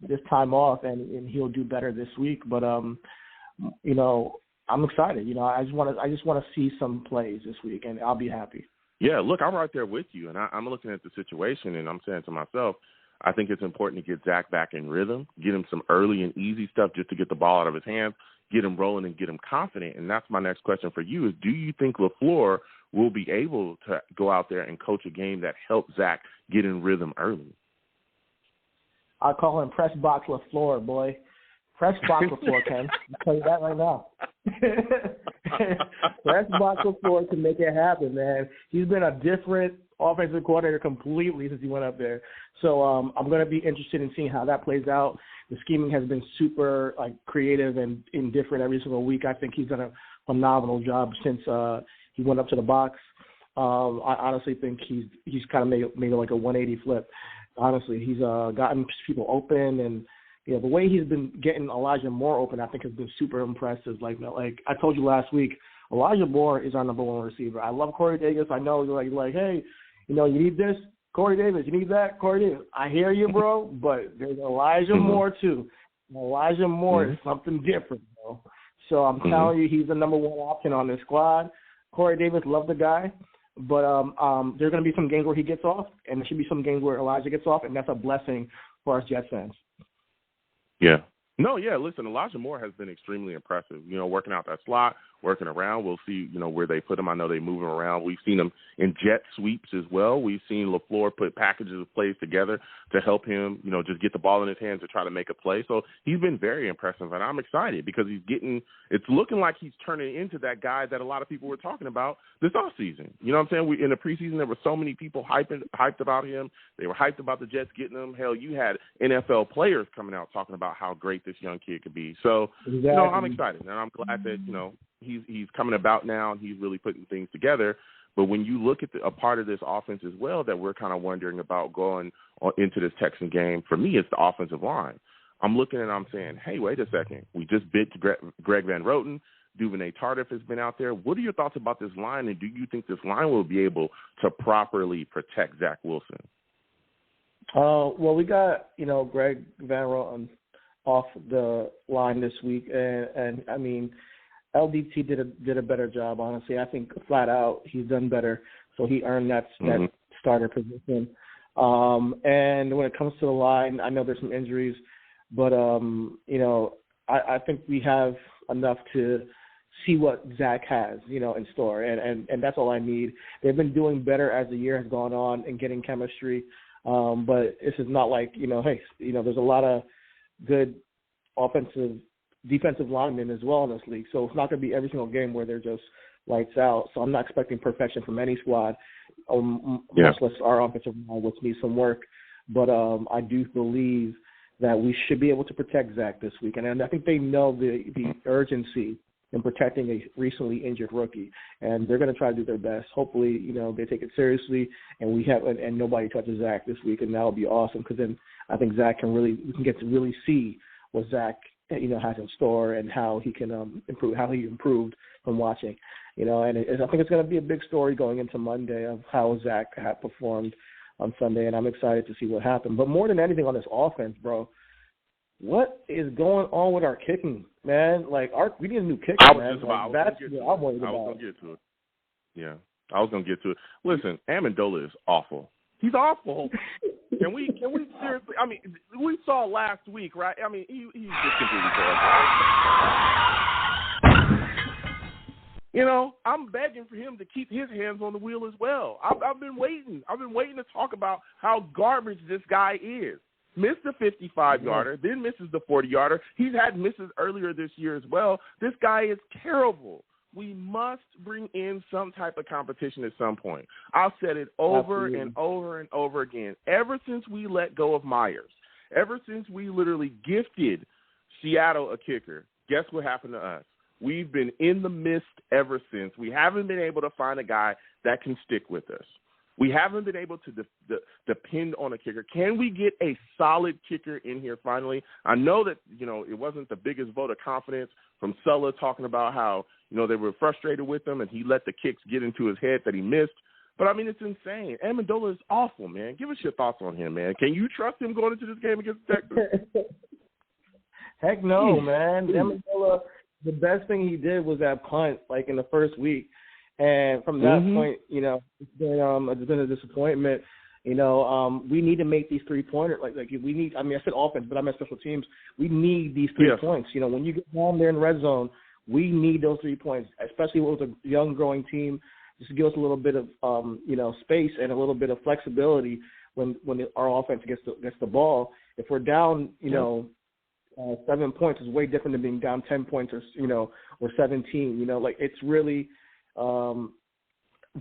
this time off, and he'll do better this week. But I'm excited. I just want to see some plays this week, and I'll be happy. Yeah, look, I'm right there with you, and I'm looking at the situation, and I'm saying to myself, I think it's important to get Zach back in rhythm, get him some early and easy stuff just to get the ball out of his hands, get him rolling and get him confident. And that's my next question for you is, do you think LaFleur will be able to go out there and coach a game that helps Zach get in rhythm early? I call him press box LaFleur, boy. Press box LaFleur, Ken. I'll tell you that right now. Press box LaFleur can make it happen, man. He's been a different offensive coordinator completely since he went up there. So I'm going to be interested in seeing how that plays out. The scheming has been super creative and different every single week. I think he's done a phenomenal job since he went up to the box. I honestly think he's kind of made like a 180 flip. Honestly, he's gotten people open, and the way he's been getting Elijah Moore open, I think has been super impressive. Like I told you last week, Elijah Moore is our number one receiver. I love Corey Davis. I know you're like, hey, you need this, Corey Davis. You need that, Corey Davis. I hear you, bro, but there's Elijah Moore too. Elijah Moore is something different, bro. So I'm telling you, he's the number one option on this squad. Corey Davis, love the guy. But there are going to be some games where he gets off, and there should be some games where Elijah gets off, and that's a blessing for us Jets fans. Yeah. No, yeah, listen, Elijah Moore has been extremely impressive, working out that slot, working around. We'll see, where they put him. I know they move him around. We've seen him in jet sweeps as well. We've seen LaFleur put packages of plays together to help him, just get the ball in his hands to try to make a play. So he's been very impressive, and I'm excited because it's looking like he's turning into that guy that a lot of people were talking about this offseason. You know what I'm saying? In the preseason, there were so many people hyped about him. They were hyped about the Jets getting him. Hell, you had NFL players coming out talking about how great this young kid could be. So, exactly. I'm excited, and I'm glad that, he's coming about now, and he's really putting things together. But when you look at a part of this offense as well that we're kind of wondering about going into this Texan game, for me, it's the offensive line. I'm looking and I'm saying, hey, wait a second. We just bit Greg Van Roten. Duvernay Tardif has been out there. What are your thoughts about this line, and do you think this line will be able to properly protect Zach Wilson? Well, we got, Greg Van Roten off the line this week, and I mean, LDT did a better job, honestly. I think flat out he's done better, so he earned that starter position. And when it comes to the line, I know there's some injuries, but I think we have enough to see what Zach has, in store, and that's all I need. They've been doing better as the year has gone on and getting chemistry, but this is not like hey, there's a lot of good defensive linemen as well in this league, so it's not going to be every single game where they're just lights out. So I'm not expecting perfection from any squad, much less our offensive line, which needs some work. But I do believe that we should be able to protect Zach this week, and I think they know the urgency in protecting a recently injured rookie, and they're going to try to do their best. Hopefully, they take it seriously, and we nobody touches Zach this week, and that'll be awesome because then I think we can get to really see what Zach has in store and how he can improve, how he improved from watching, and I think it's going to be a big story going into Monday of how Zach had performed on Sunday, and I'm excited to see what happened. But more than anything on this offense, bro, what is going on with our kicking, man? We need a new kicker, man. That's what I'm worried about. I was going to get to it. Yeah, I was going to get to it. Listen, Amendola is awful. He's awful. Can we seriously? I mean, we saw last week, right? I mean, he's just completely terrible. I'm begging for him to keep his hands on the wheel as well. I've been waiting. I've been waiting to talk about how garbage this guy is. Missed the 55-yarder, then misses the 40-yarder. He's had misses earlier this year as well. This guy is terrible. We must bring in some type of competition at some point. I've said it over and over and over again. Ever since we let go of Myers, ever since we literally gifted Seattle a kicker, guess what happened to us? We've been in the mist ever since. We haven't been able to find a guy that can stick with us. We haven't been able to depend on a kicker. Can we get a solid kicker in here finally? I know that, it wasn't the biggest vote of confidence from Sulla talking about how, they were frustrated with him and he let the kicks get into his head that he missed. But, I mean, it's insane. Amendola is awful, man. Give us your thoughts on him, man. Can you trust him going into this game against the Texans? Heck no, man. Amendola, the best thing he did was that punt, in the first week. And from that point, it's been a disappointment. We need to make these 3-pointers. We need. I mean, I said offense, but I meant special teams. We need these 3 points. When you get down there in red zone, we need those 3 points, especially with a young, growing team. Just to give us a little bit of, space and a little bit of flexibility when our offense gets the ball. If we're down, 7 points is way different than being down 10 points or 17. It's really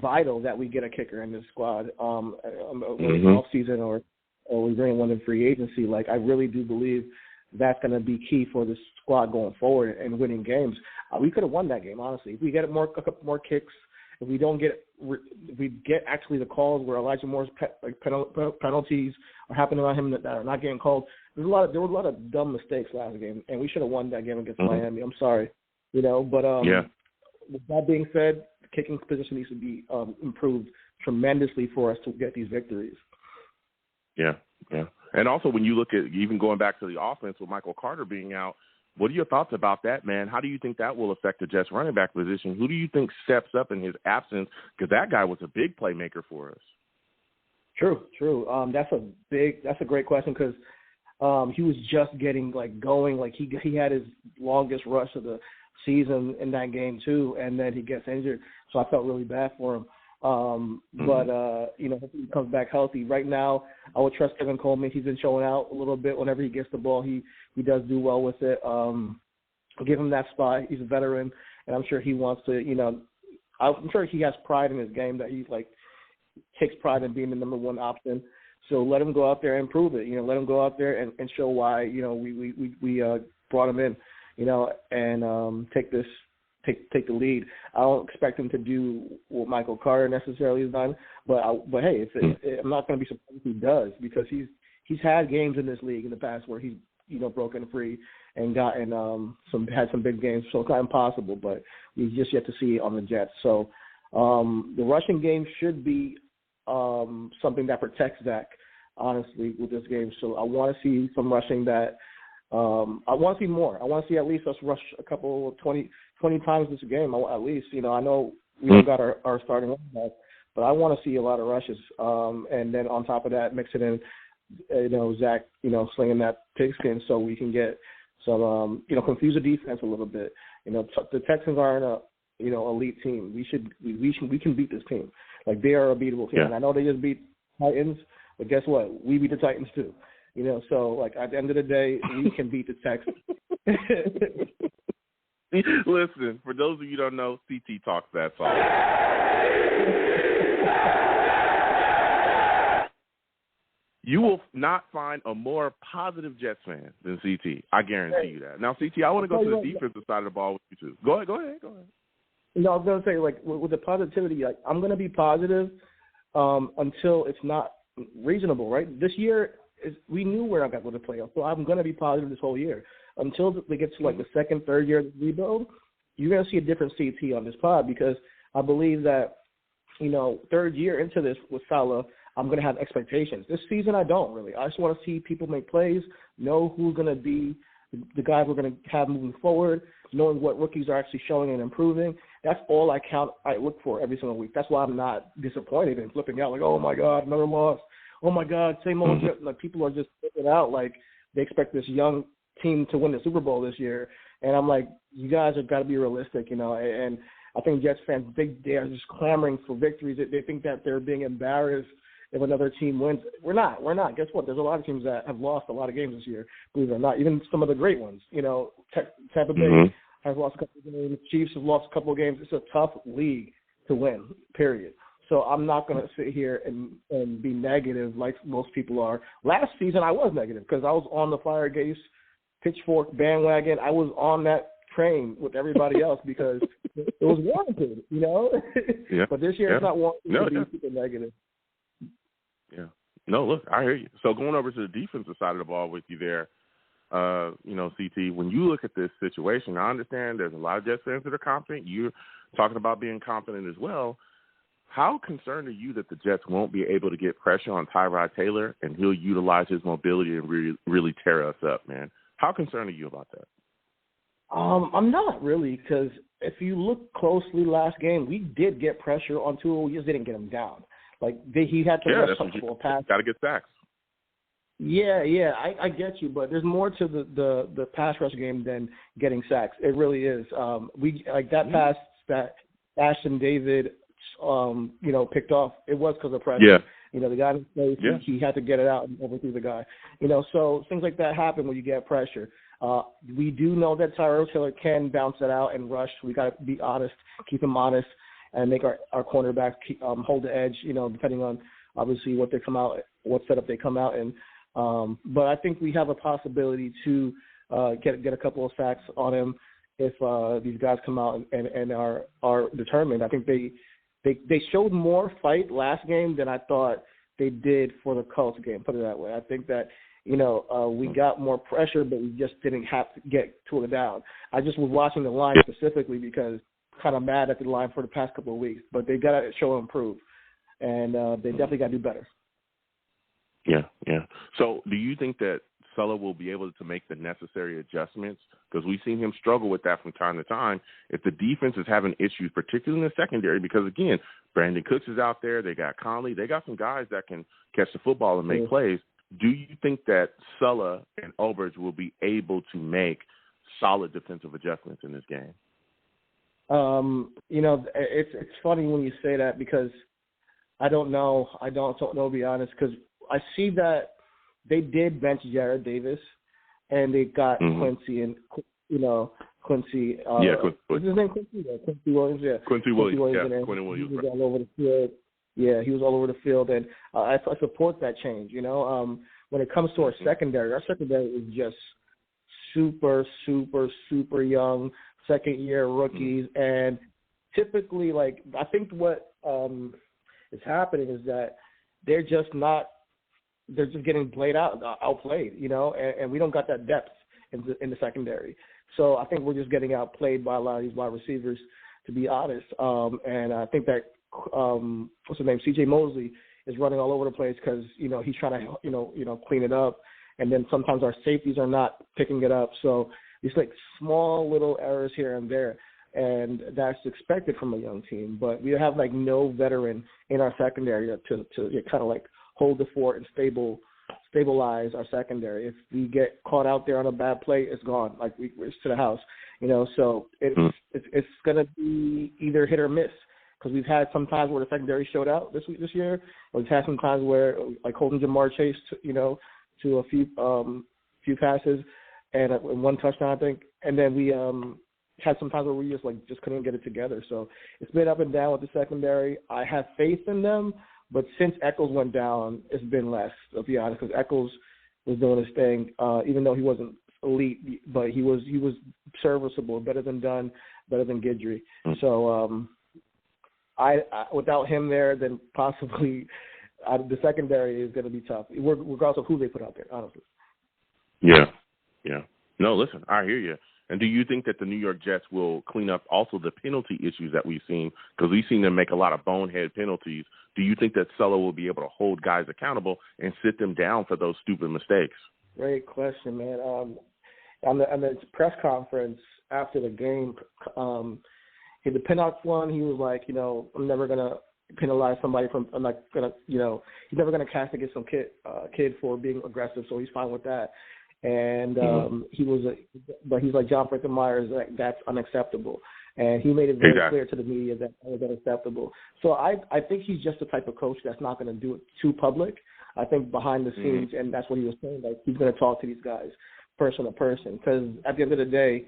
vital that we get a kicker in this squad, off season or we bring one in free agency. Like, I really do believe that's going to be key for the squad going forward and winning games. We could have won that game, honestly. If we get a couple more kicks, if we don't get, if we get actually the calls where Elijah Moore's penalties are happening on him that are not getting called. There were a lot of dumb mistakes last game, and we should have won that game against Miami. I'm sorry, but with that being said, the kicking position needs to be improved tremendously for us to get these victories. Yeah. And also, when you look at even going back to the offense with Michael Carter being out, what are your thoughts about that, man? How do you think that will affect the Jets running back position? Who do you think steps up in his absence? Because that guy was a big playmaker for us. True. That's a great question because he was just getting going. Like he had his longest rush of the season in that game too, and then he gets injured. So I felt really bad for him. But hopefully he comes back healthy. Right now, I would trust Kevin Coleman. He's been showing out a little bit. Whenever he gets the ball, he does do well with it. I'll give him that spot. He's a veteran, and I'm sure he wants to, I'm sure he has pride in his game that he takes pride in being the number one option. So let him go out there and prove it. Let him go out there and show why, we brought him in, and take the lead. I don't expect him to do what Michael Carter necessarily has done, but hey, I'm not going to be surprised if he does because he's had games in this league in the past where he's broken free and gotten had some big games. So it's not impossible, but we've just yet to see it on the Jets. So the rushing game should be something that protects Zach, honestly, with this game. So I want to see some rushing that. I want to see more. I want to see at least us rush a couple of 20 times this game, at least. I know we don't got our starting running back, but I want to see a lot of rushes. And then on top of that, mix it in, Zach, slinging that pigskin so we can get some, confuse the defense a little bit. The Texans aren't a, elite team. We can beat this team. Like, they are a beatable team. Yeah. And I know they just beat Titans, but guess what? We beat the Titans too. So at the end of the day, we can beat the Texans. Listen, for those of you who don't know, CT talks that song. You will not find a more positive Jets fan than CT. I guarantee you that. Now, CT, I want to go to the defensive side of the ball with you too. Go ahead. No, I was going to say, with the positivity, I'm going to be positive until it's not reasonable, right? This year, we knew we're not going to play playoffs, so I'm going to be positive this whole year. Until they get to the second, third year of the rebuild, you're going to see a different CT on this pod because I believe that, third year into this with Salah, I'm going to have expectations. This season, I don't really. I just want to see people make plays, know who's going to be the guys we're going to have moving forward, knowing what rookies are actually showing and improving. That's all I look for every single week. That's why I'm not disappointed and flipping out oh, my God, another loss. Oh, my God, same old. People are just flipping out they expect this young team to win the Super Bowl this year. And I'm you guys have got to be realistic, and I think Jets fans, they are just clamoring for victories. They think that they're being embarrassed if another team wins. We're not. Guess what? There's a lot of teams that have lost a lot of games this year, believe it or not, even some of the great ones. Tampa Bay has lost a couple of games. Chiefs have lost a couple of games. It's a tough league to win, period. So I'm not going to sit here and be negative like most people are. Last season I was negative because I was on the Firegate pitchfork bandwagon. I was on that train with everybody else because it was warranted, Yeah. But this year it's not warranted to be super negative. Yeah. No, look, I hear you. So going over to the defensive side of the ball with you there, CT, when you look at this situation, I understand there's a lot of Jets fans that are confident. You're talking about being confident as well. How concerned are you that the Jets won't be able to get pressure on Tyrod Taylor and he'll utilize his mobility and really tear us up, man? How concerned are you about that? I'm not really, because if you look closely last game, we did get pressure on Tua. We just didn't get him down. He had to rush up for a pass. Got to get sacks. Yeah, I get you, but there's more to the pass rush game than getting sacks. It really is. That pass that Ashton David, picked off. It was because of pressure. Yeah. The guy in his place, he had to get it out and overthrew the guy. So things like that happen when you get pressure. We do know that Tyrod Taylor can bounce it out and rush. We got to be honest, keep him honest. and make our cornerbacks hold the edge, depending on obviously what setup they come out in. But I think we have a possibility to get a couple of sacks on him if these guys come out and are determined. I think they showed more fight last game than I thought they did for the Colts game, put it that way. I think that, we got more pressure, but we just didn't have to get to it down. I just was watching the line specifically because kind of mad at the line for the past couple of weeks, but they got to show improve, and they definitely got to do better. Yeah. So do you think that Sulla will be able to make the necessary adjustments? Because we've seen him struggle with that from time to time. If the defense is having issues, particularly in the secondary, because, again, Brandon Cooks is out there. They got Conley. They got some guys that can catch the football and make plays. Do you think that Sulla and Ulbrich will be able to make solid defensive adjustments in this game? It's funny when you say that because I don't know. I don't know, to be honest, because I see that they did bench Jared Davis, and they got Quincy and Quincy. What's his name? Quincy Williams. Yeah. Quincy Williams. He was all over the field. Yeah, he was all over the field, and I support that change. When it comes to our secondary is just super, super, super young, second-year rookies, and typically, I think what is happening is that they're just getting outplayed, and we don't got that depth in the secondary. So I think we're just getting outplayed by a lot of these wide receivers, to be honest. And I think that what's his name, C.J. Mosley, is running all over the place because he's trying to clean it up, and then sometimes our safeties are not picking it up. So it's small little errors here and there, and that's expected from a young team. But we have no veteran in our secondary to kind of hold the fort and stabilize our secondary. If we get caught out there on a bad play, it's gone. It's to the house, So it's going to be either hit or miss, because we've had some times where the secondary showed out this year. We've had some times where holding Jamar Chase, to a few passes and one touchdown, I think, and then we had some times where we just couldn't get it together. So it's been up and down with the secondary. I have faith in them. But since Echols went down, it's been less, to be honest, because Echols was doing his thing, even though he wasn't elite, but he was serviceable, better than Dunn, better than Guidry. So I without him there, then possibly the secondary is going to be tough, regardless of who they put out there, honestly. Yeah. No, listen, I hear you. And do you think that the New York Jets will clean up also the penalty issues that we've seen? Because we've seen them make a lot of bonehead penalties. Do you think that Sulla will be able to hold guys accountable and sit them down for those stupid mistakes? Great question, man. On the press conference after the game, the Pinnock one, he was like, I'm never going to penalize somebody I'm not going to, he's never going to castigate some kid for being aggressive, so he's fine with that. And but he's like John Franklin Myers, that's unacceptable. And he made it very clear to the media that was unacceptable. So I think he's just the type of coach that's not going to do it too public. I think behind the scenes, and that's what he was saying, he's going to talk to these guys person to person. Because at the end of the day,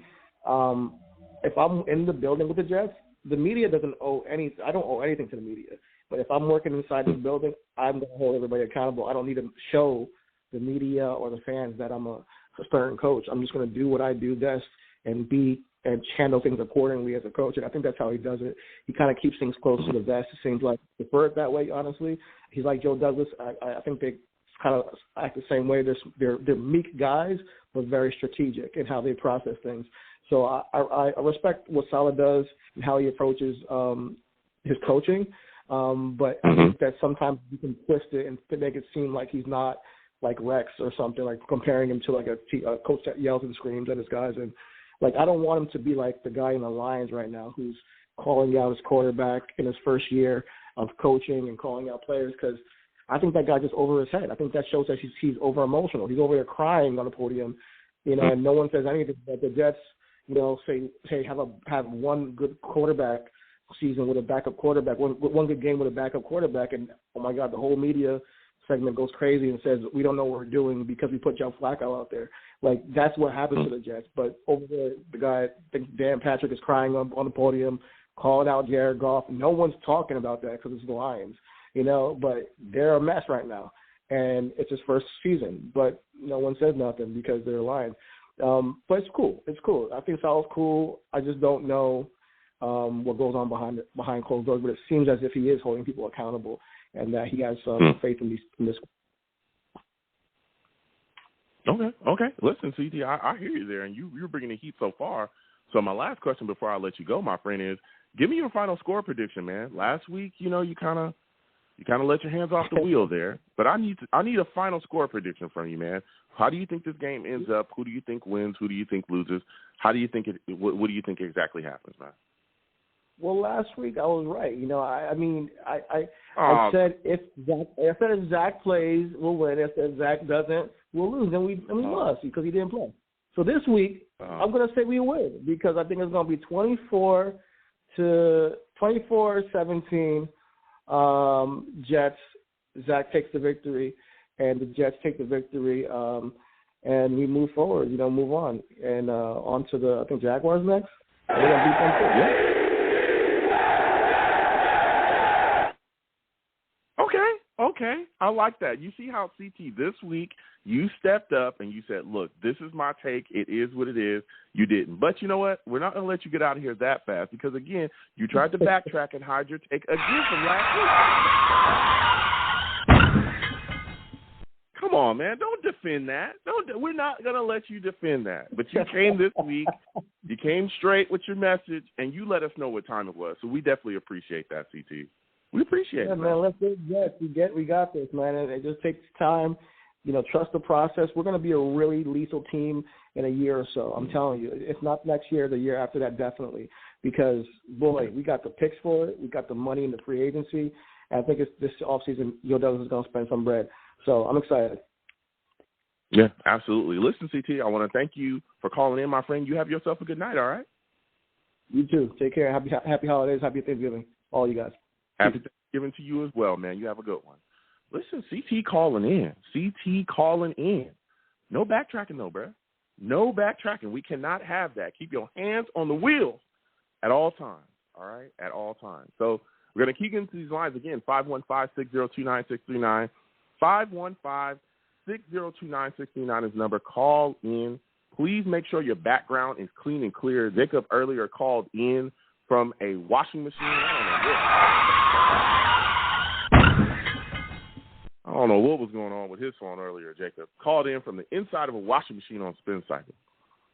if I'm in the building with the Jets, the media doesn't owe anything. I don't owe anything to the media. But if I'm working inside this building, I'm going to hold everybody accountable. I don't need to show the media or the fans that I'm a starting coach. I'm just going to do what I do best and handle things accordingly as a coach. And I think that's how he does it. He kind of keeps things close to the vest. It seems like he prefer it that way, honestly. He's like Joe Douglas. I think they kind of act the same way. They're meek guys, but very strategic in how they process things. So I respect what Sulla does and how he approaches his coaching. But I think that sometimes you can twist it and make it seem like he's not like Rex or something, like comparing him to a coach that yells and screams at his guys. And I don't want him to be like the guy in the Lions right now who's calling out his quarterback in his first year of coaching and calling out players, because I think that guy just over his head. I think that shows that he's over emotional. He's over there crying on the podium, and no one says anything. But the Jets, say have one good quarterback season with a backup quarterback, one good game with a backup quarterback, and oh my God, the whole media segment goes crazy and says we don't know what we're doing because we put Joe Flacco out there. That's what happens to the Jets. But over there, the guy, I think Dan Patrick, is crying on the podium, calling out Jared Goff. No one's talking about that because it's the Lions, but they're a mess right now. And it's his first season, but no one says nothing because they're Lions. But it's cool. It's cool. I think Saleh's cool. I just don't know what goes on behind closed doors, but it seems as if he is holding people accountable and that he has faith in this. Okay. Listen, CT, I hear you there, and you're bringing the heat so far. So my last question before I let you go, my friend, is give me your final score prediction, man. Last week, you kind of let your hands off the wheel there, but I need a final score prediction from you, man. How do you think this game ends up? Who do you think wins? Who do you think loses? How do you think what do you think exactly happens, man? Well, last week I was right. I said if Zach plays, we'll win. If Zach doesn't, we'll lose. And we lost because he didn't play. So this week I'm going to say we win because I think it's going to be 24-17. Jets. Zach takes the victory, and the Jets take the victory, and we move forward. Move on, and on to the Jaguars next. We're gonna beat them too. Yeah. Okay. I like that. You see how, CT, this week you stepped up and you said, look, this is my take. It is what it is. You didn't. But you know what? We're not going to let you get out of here that fast because, again, you tried to backtrack and hide your take again from last week. Come on, man. Don't defend that. We're not going to let you defend that. But you came this week. You came straight with your message, and you let us know what time it was. So we definitely appreciate that, CT. We appreciate it, man. Let's do it. We got this, man. It just takes time. Trust the process. We're going to be a really lethal team in a year or so. I'm telling you. If not next year, the year after that, definitely. Because, boy, we got the picks for it. We got the money in the free agency. And I think it's this offseason, Joe Douglas is going to spend some bread. So I'm excited. Yeah, absolutely. Listen, CT, I want to thank you for calling in, my friend. You have yourself a good night, all right? You too. Take care. Happy holidays. Happy Thanksgiving. All you guys. Happy Thanksgiving to you as well, man. You have a good one. Listen, CT calling in. No backtracking, though, bro. No backtracking. We cannot have that. Keep your hands on the wheel at all times, all right? At all times. So we're going to keep into these lines again, 515-602-9639. 515-602-9639 is the number. Call in. Please make sure your background is clean and clear. Jacob earlier called in from a washing machine. I don't know what was going on with his phone earlier, Jacob. Called in from the inside of a washing machine on spin cycle.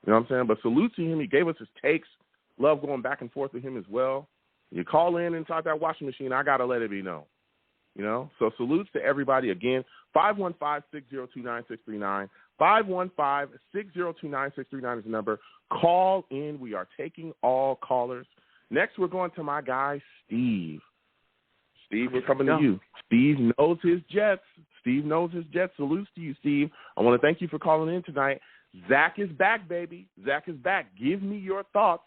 You know what I'm saying? But salute to him. He gave us his takes. Love going back and forth with him as well. You call in inside that washing machine, I got to let it be known. So salutes to everybody. Again, 515-602-9639. 515-602-9639 is the number. Call in. We are taking all callers. Next, we're going to my guy, Steve. Steve, we're coming to you. Steve knows his Jets. Salutes to you, Steve. I want to thank you for calling in tonight. Zach is back, baby. Zach is back. Give me your thoughts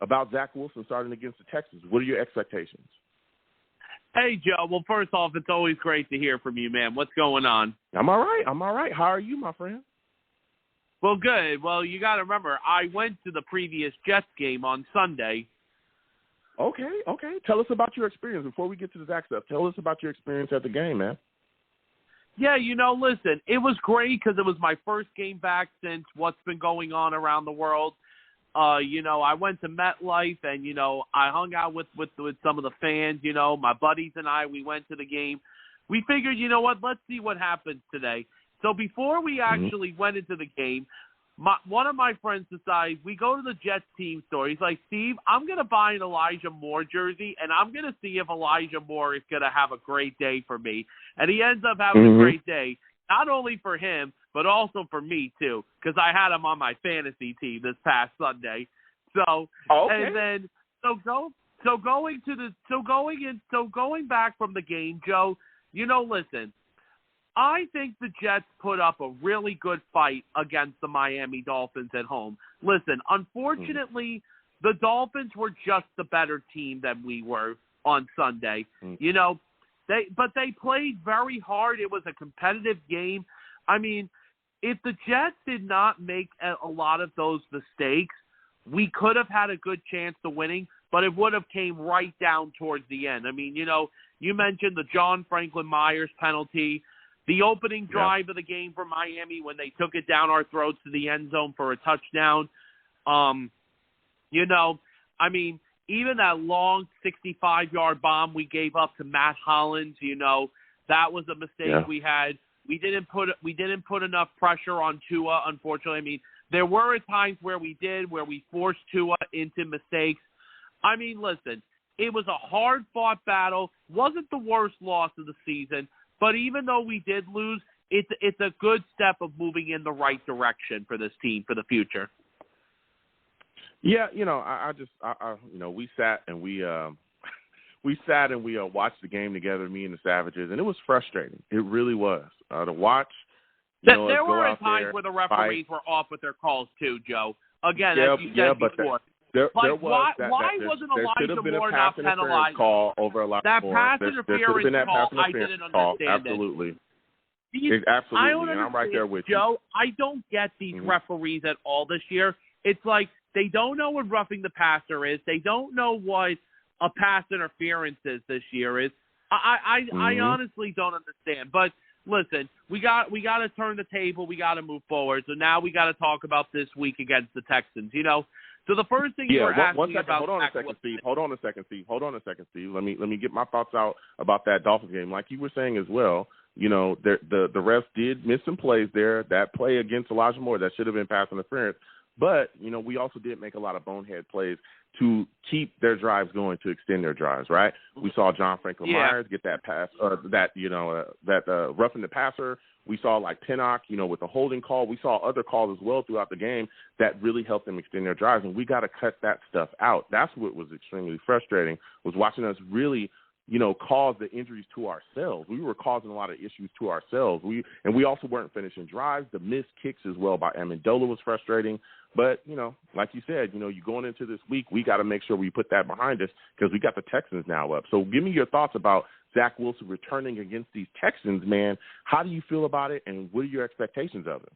about Zach Wilson starting against the Texans. What are your expectations? Hey, Joe. Well, first off, it's always great to hear from you, man. What's going on? I'm all right. How are you, my friend? Well, good. Well, you got to remember, I went to the previous Jets game on Sunday. Okay. Tell us about your experience. Before we get to the Zach stuff, tell us about your experience at the game, man. Yeah, listen, it was great because it was my first game back since what's been going on around the world. I went to MetLife and, I hung out with some of the fans, my buddies and I, we went to the game. We figured, let's see what happens today. So before we actually went into the game, one of my friends decided, we go to the Jets team store. He's like, Steve, I'm going to buy an Elijah Moore jersey, and I'm going to see if Elijah Moore is going to have a great day for me. And he ends up having a great day, not only for him, but also for me, too, because I had him on my fantasy team this past Sunday. So, and then, going back from the game, Joe, listen, I think the Jets put up a really good fight against the Miami Dolphins at home. Listen, unfortunately, the Dolphins were just the better team than we were on Sunday. But they played very hard. It was a competitive game. I mean, if the Jets did not make a lot of those mistakes, we could have had a good chance to winning. but it would have came right down towards the end. I mean, you mentioned the John Franklin Myers penalty, the opening drive of the game for Miami when they took it down our throats to the end zone for a touchdown. I mean, even that long 65-yard bomb we gave up to Matt Hollins, that was a mistake we had. We didn't put enough pressure on Tua, unfortunately. I mean, there were times where we forced Tua into mistakes. I mean, listen, it was a hard-fought battle. Wasn't the worst loss of the season, but even though we did lose, it's a good step of moving in the right direction for this team for the future. Yeah, we sat and we watched the game together, me and the Savages, and it was frustrating. It really was to watch. There were times where the referees were off with their calls too, Joe. Again, as you said before. Why wasn't Elijah Moore not penalized? Call over a lot that more. pass interference call, I didn't understand absolutely. it. Absolutely, and I'm right there with Joe, I don't get these referees at all this year. It's like they don't know what roughing the passer is. They don't know what a pass interference is this year is. I honestly don't understand. But listen, we got to turn the table. We got to move forward. So now we got to talk about this week against the Texans. So the first thing you were asking about. Hold on a second, Steve. Let me get my thoughts out about that Dolphins game. Like you were saying as well, the refs did miss some plays there. That play against Elijah Moore, that should have been pass interference. But, we also did make a lot of bonehead plays to keep their drives going, to extend their drives, right? We saw John Franklin Myers get that pass, roughing the passer. We saw like Pinnock, with the holding call. We saw other calls as well throughout the game that really helped them extend their drives, and we got to cut that stuff out. That's what was extremely frustrating, was watching us really, cause the injuries to ourselves. We were causing a lot of issues to ourselves. We also weren't finishing drives. The missed kicks as well by Amendola was frustrating. But, like you said, you're going into this week, we got to make sure we put that behind us because we got the Texans now up. So give me your thoughts about Zach Wilson returning against these Texans, man. How do you feel about it, and what are your expectations of it?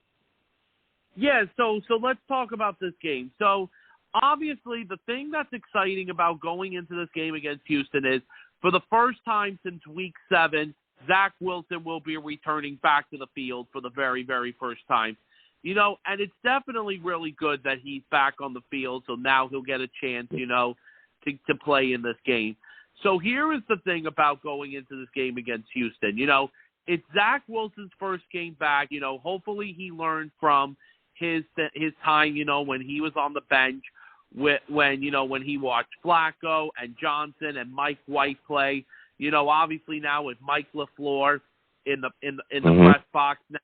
Yeah, so let's talk about this game. So, obviously, the thing that's exciting about going into this game against Houston is, for the first time since Week 7, Zach Wilson will be returning back to the field for the very, very first time. And it's definitely really good that he's back on the field, so now he'll get a chance, to play in this game. So here is the thing about going into this game against Houston. It's Zach Wilson's first game back. Hopefully he learned from his time, when he was on the bench, when he watched Flacco and Johnson and Mike White play. Obviously now with Mike LaFleur in the press box now.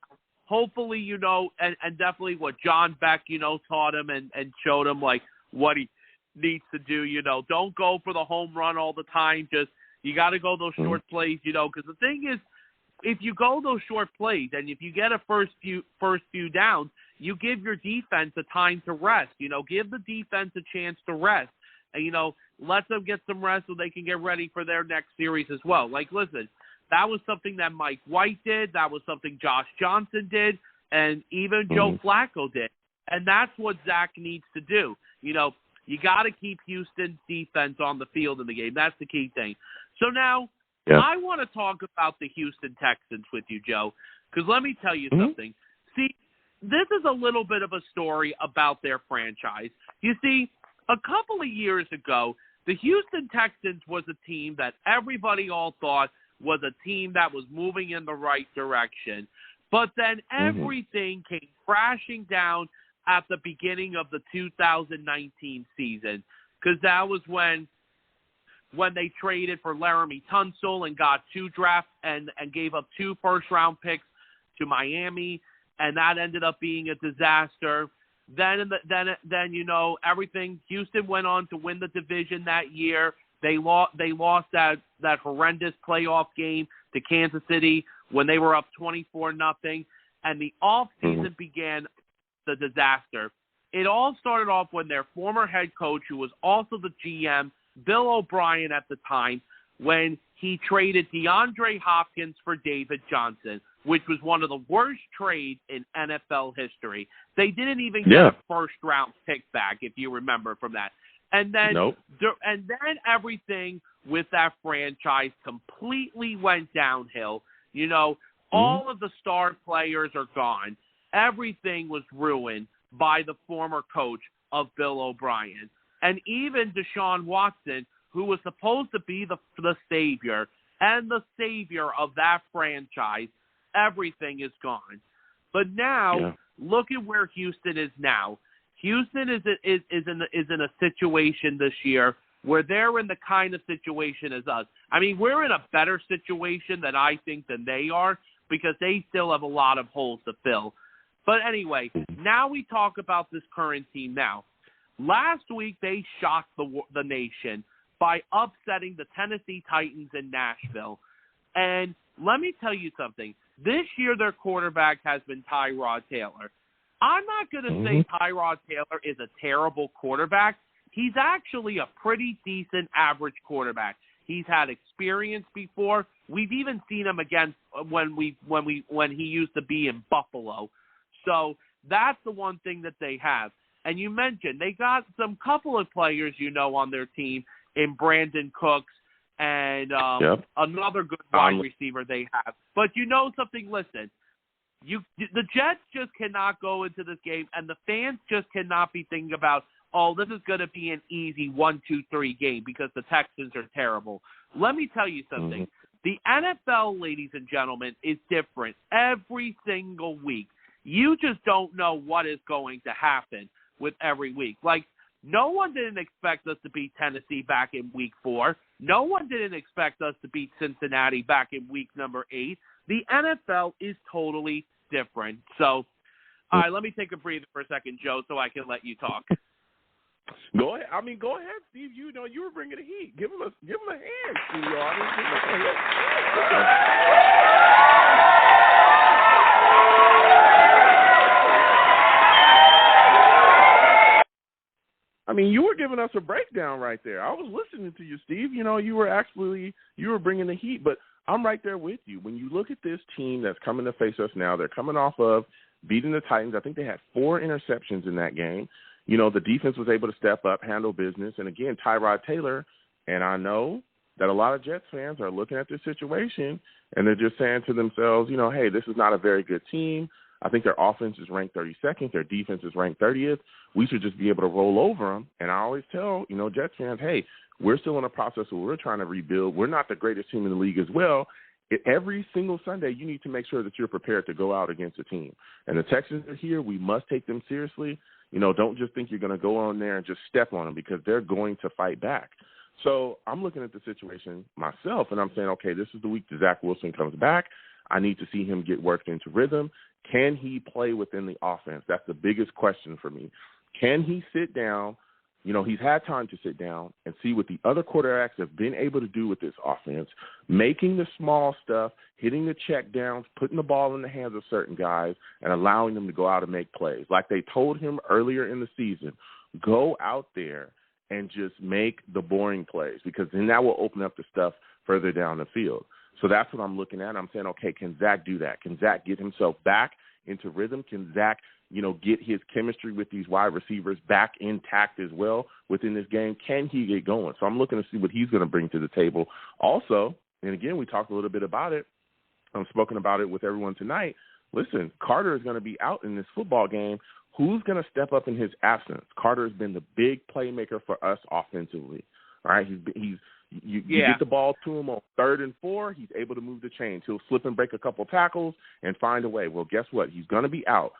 Hopefully, and definitely what John Beck, taught him and showed him, like, what he needs to do. Don't go for the home run all the time. Just, you got to go those short plays, because the thing is, if you go those short plays and if you get a first few downs, you give your defense a time to rest. Give the defense a chance to rest. And, let them get some rest so they can get ready for their next series as well. Like, listen, that was something that Mike White did. That was something Josh Johnson did. And even Joe Flacco did. And that's what Zach needs to do. You got to keep Houston's defense on the field in the game. That's the key thing. So now I want to talk about the Houston Texans with you, Joe, because let me tell you something. See, this is a little bit of a story about their franchise. You see, a couple of years ago, the Houston Texans was a team that everybody all thought was a team that was moving in the right direction. But then everything came crashing down at the beginning of the 2019 season, because that was when they traded for Laramie Tunsil and got 2 drafts and gave up 2 first-round picks to Miami, and that ended up being a disaster. Then everything. Houston went on to win the division that year. They lost that horrendous playoff game to Kansas City when they were up 24-0, and the offseason began the disaster. It all started off when their former head coach, who was also the GM, Bill O'Brien at the time, when he traded DeAndre Hopkins for David Johnson, which was one of the worst trades in NFL history. They didn't even get a first-round pick back, if you remember from that. And then, nope. And then everything with that franchise completely went downhill. You know, all of the star players are gone. Everything was ruined by the former coach of Bill O'Brien. And even Deshaun Watson, who was supposed to be the savior and the savior of that franchise, everything is gone. But now, look at where Houston is now. Houston is in a situation this year where they're in the kind of situation as us. I mean, we're in a better situation than they are, because they still have a lot of holes to fill. But anyway, now we talk about this current team now. Last week, they shocked the nation by upsetting the Tennessee Titans in Nashville. And let me tell you something. This year, their quarterback has been Tyrod Taylor. I'm not going to say Tyrod Taylor is a terrible quarterback. He's actually a pretty decent average quarterback. He's had experience before. We've even seen him against when he used to be in Buffalo. So that's the one thing that they have. And you mentioned they got some couple of players, on their team in Brandon Cooks and another good wide receiver they have. But you know something? Listen, the Jets just cannot go into this game, and the fans just cannot be thinking about, oh, this is going to be an easy 1-2-3 game because the Texans are terrible. Let me tell you something. The NFL, ladies and gentlemen, is different every single week. You just don't know what is going to happen with every week. Like, no one didn't expect us to beat Tennessee back in week 4. No one didn't expect us to beat Cincinnati back in week number 8. The NFL is totally different. So, all right, let me take a breather for a second, Joe, so I can let you talk. Go ahead. Go ahead, Steve. You were bringing the heat. Give him a hand, studio audience. You were giving us a breakdown right there. I was listening to you, Steve. You were bringing the heat, but I'm right there with you. When you look at this team that's coming to face us now, they're coming off of beating the Titans. I think they had 4 interceptions in that game. The defense was able to step up, handle business. And again, Tyrod Taylor, and I know that a lot of Jets fans are looking at this situation and they're just saying to themselves, hey, this is not a very good team. I think their offense is ranked 32nd. Their defense is ranked 30th. We should just be able to roll over them. And I always tell, Jets fans, hey, we're still in a process where we're trying to rebuild. We're not the greatest team in the league as well. Every single Sunday, you need to make sure that you're prepared to go out against a team. And the Texans are here. We must take them seriously. Don't just think you're going to go on there and just step on them, because they're going to fight back. So I'm looking at the situation myself, and I'm saying, okay, this is the week that Zach Wilson comes back. I need to see him get worked into rhythm. Can he play within the offense? That's the biggest question for me. Can he sit down? He's had time to sit down and see what the other quarterbacks have been able to do with this offense, making the small stuff, hitting the check downs, putting the ball in the hands of certain guys, and allowing them to go out and make plays. Like they told him earlier in the season, go out there and just make the boring plays, because then that will open up the stuff further down the field. So that's what I'm looking at. I'm saying, okay, can Zach do that? Can Zach get himself back into rhythm? Can Zach, get his chemistry with these wide receivers back intact as well within this game? Can he get going? So I'm looking to see what he's going to bring to the table. Also, and again, we talked a little bit about it. I've spoken about it with everyone tonight. Listen, Carter is going to be out in this football game. Who's going to step up in his absence? Carter has been the big playmaker for us offensively. All right, you get the ball to him on 3rd and 4, he's able to move the chains. He'll slip and break a couple tackles and find a way. Well, guess what? He's going to be out.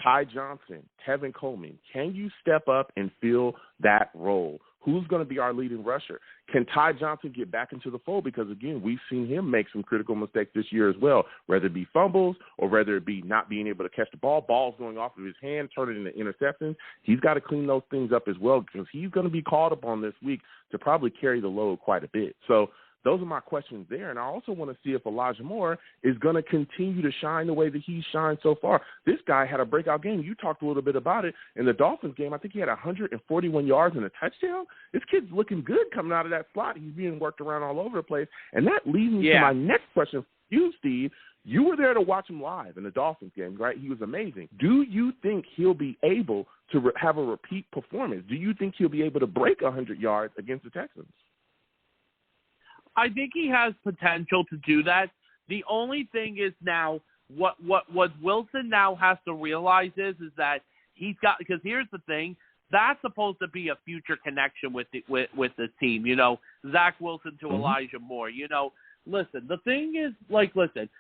Ty Johnson, Tevin Coleman, can you step up and fill that role? Who's going to be our leading rusher? Can Ty Johnson get back into the fold? Because, again, we've seen him make some critical mistakes this year as well, whether it be fumbles or whether it be not being able to catch the ball, balls going off of his hand, turning into interceptions. He's got to clean those things up as well, because he's going to be called upon this week to probably carry the load quite a bit. So those are my questions there. And I also want to see if Elijah Moore is going to continue to shine the way that he's shined so far. This guy had a breakout game. You talked a little bit about it in the Dolphins game. I think he had 141 yards and a touchdown. This kid's looking good coming out of that slot. He's being worked around all over the place. And that leads me to my next question for you, Steve. You were there to watch him live in the Dolphins game, right? He was amazing. Do you think he'll be able to have a repeat performance? Do you think he'll be able to break 100 yards against the Texans? I think he has potential to do that. The only thing is now what Wilson now has to realize is that he's got, because here's the thing, that's supposed to be a future connection with the team. You know, Zach Wilson to Elijah Moore. You know, listen, the thing is, listen,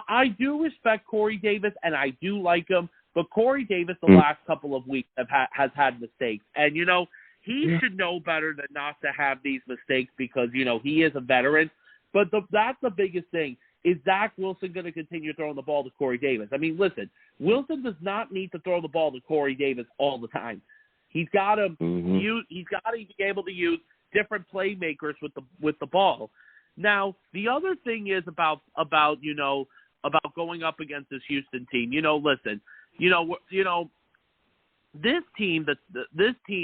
I do respect Corey Davis, and I do like him, but Corey Davis the last couple of weeks has had mistakes. And, you know, he should know better than not to have these mistakes because, you know, he is a veteran. But that's the biggest thing. Is Zach Wilson going to continue throwing the ball to Corey Davis? I mean, listen, Wilson does not need to throw the ball to Corey Davis all the time. He's got to he's got to be able to use different playmakers with the ball. Now, the other thing is about going up against this Houston team. You know, listen, this team,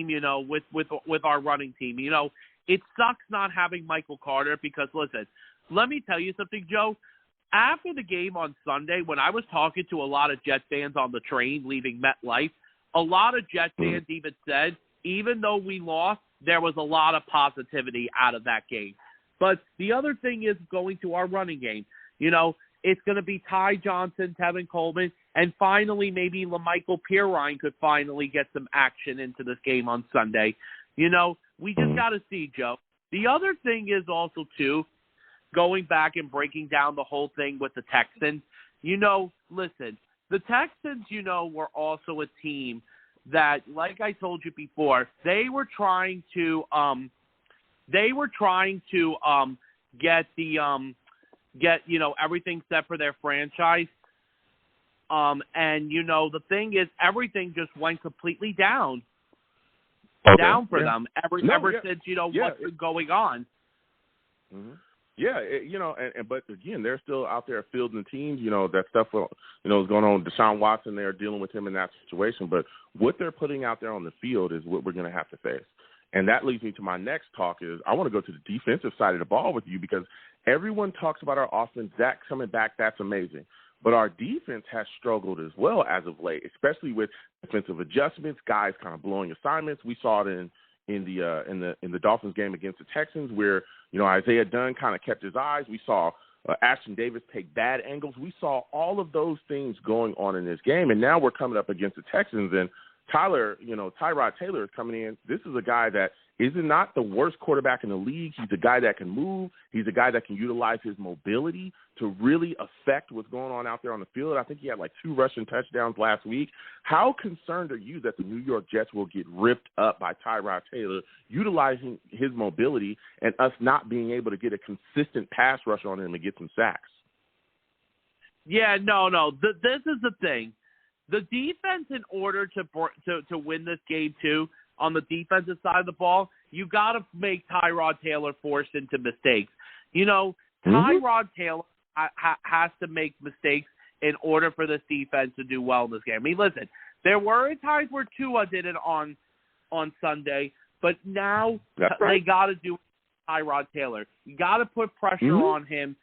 you know, with our running team, you know, it sucks not having Michael Carter because, listen, let me tell you something, Joe. After the game on Sunday, when I was talking to a lot of Jet fans on the train leaving MetLife, a lot of Jet fans even said, even though we lost, there was a lot of positivity out of that game. But the other thing is going to our running game. You know, it's going to be Ty Johnson, Tevin Coleman, and finally maybe LaMichael Pirine could finally get some action into this game on Sunday. You know, we just got to see, Joe. The other thing is also, too, going back and breaking down the whole thing with the Texans, you know, listen, the Texans, you know, were also a team that, like I told you before, they were trying to get you know, everything set for their franchise. And you know, the thing is, everything just went completely down for them ever since, you know, what's been going on. Yeah, you know, but again, they're still out there fielding teams. You know, that stuff, you know, is going on. Deshaun Watson, they're dealing with him in that situation. But what they're putting out there on the field is what we're going to have to face. And that leads me to my next talk is I want to go to the defensive side of the ball with you because everyone talks about our offense. Zach coming back, that's amazing. But our defense has struggled as well as of late, especially with defensive adjustments, guys kind of blowing assignments. We saw it in the Dolphins game against the Texans where, you know, Isaiah Dunn kind of kept his eyes. We saw Ashton Davis take bad angles. We saw all of those things going on in this game. And now we're coming up against the Texans and Tyrod Taylor is coming in. This is a guy that is not the worst quarterback in the league. He's a guy that can move. He's a guy that can utilize his mobility to really affect what's going on out there on the field. I think he had like 2 rushing touchdowns last week. How concerned are you that the New York Jets will get ripped up by Tyrod Taylor utilizing his mobility and us not being able to get a consistent pass rush on him and get some sacks? Yeah, no. This is the thing. The defense, in order to win this game too, on the defensive side of the ball, you got to make Tyrod Taylor forced into mistakes. You know, Tyrod Taylor has to make mistakes in order for this defense to do well in this game. I mean, listen, there were times where Tua did it on Sunday, but now they got to do Tyrod Taylor. You got to put pressure on him.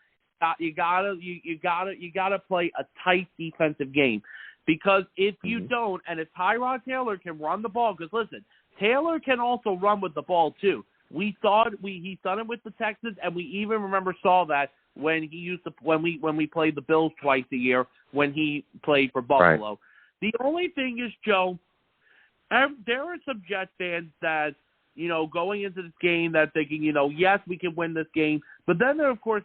You got to play a tight defensive game. Because if you don't, and if Tyrod Taylor can run the ball, because listen, Taylor can also run with the ball too. We saw it. He's done it with the Texans, and we even saw that when we played the Bills twice a year when he played for Buffalo. Right. The only thing is, Joe, there are some Jet fans that, you know, going into this game that thinking, you know, yes, we can win this game, but then there, of course,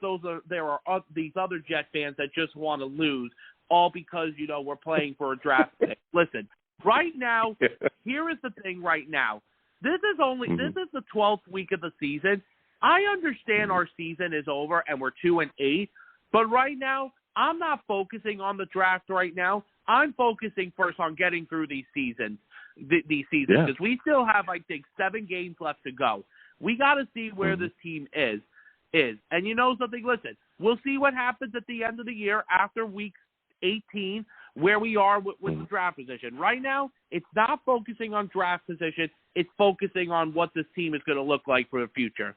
there are these other Jet fans that just want to lose. All because, you know, we're playing for a draft pick. Listen, right now, here is the thing right now. This is the 12th week of the season. I understand our season is over and we're 2-8, but right now, I'm not focusing on the draft right now. I'm focusing first on getting through these seasons, because we still have, I think, 7 games left to go. We got to see where this team is. And you know something? Listen, we'll see what happens at the end of the year after week 18, where we are with the draft position. Right now, it's not focusing on draft position. It's focusing on what this team is going to look like for the future.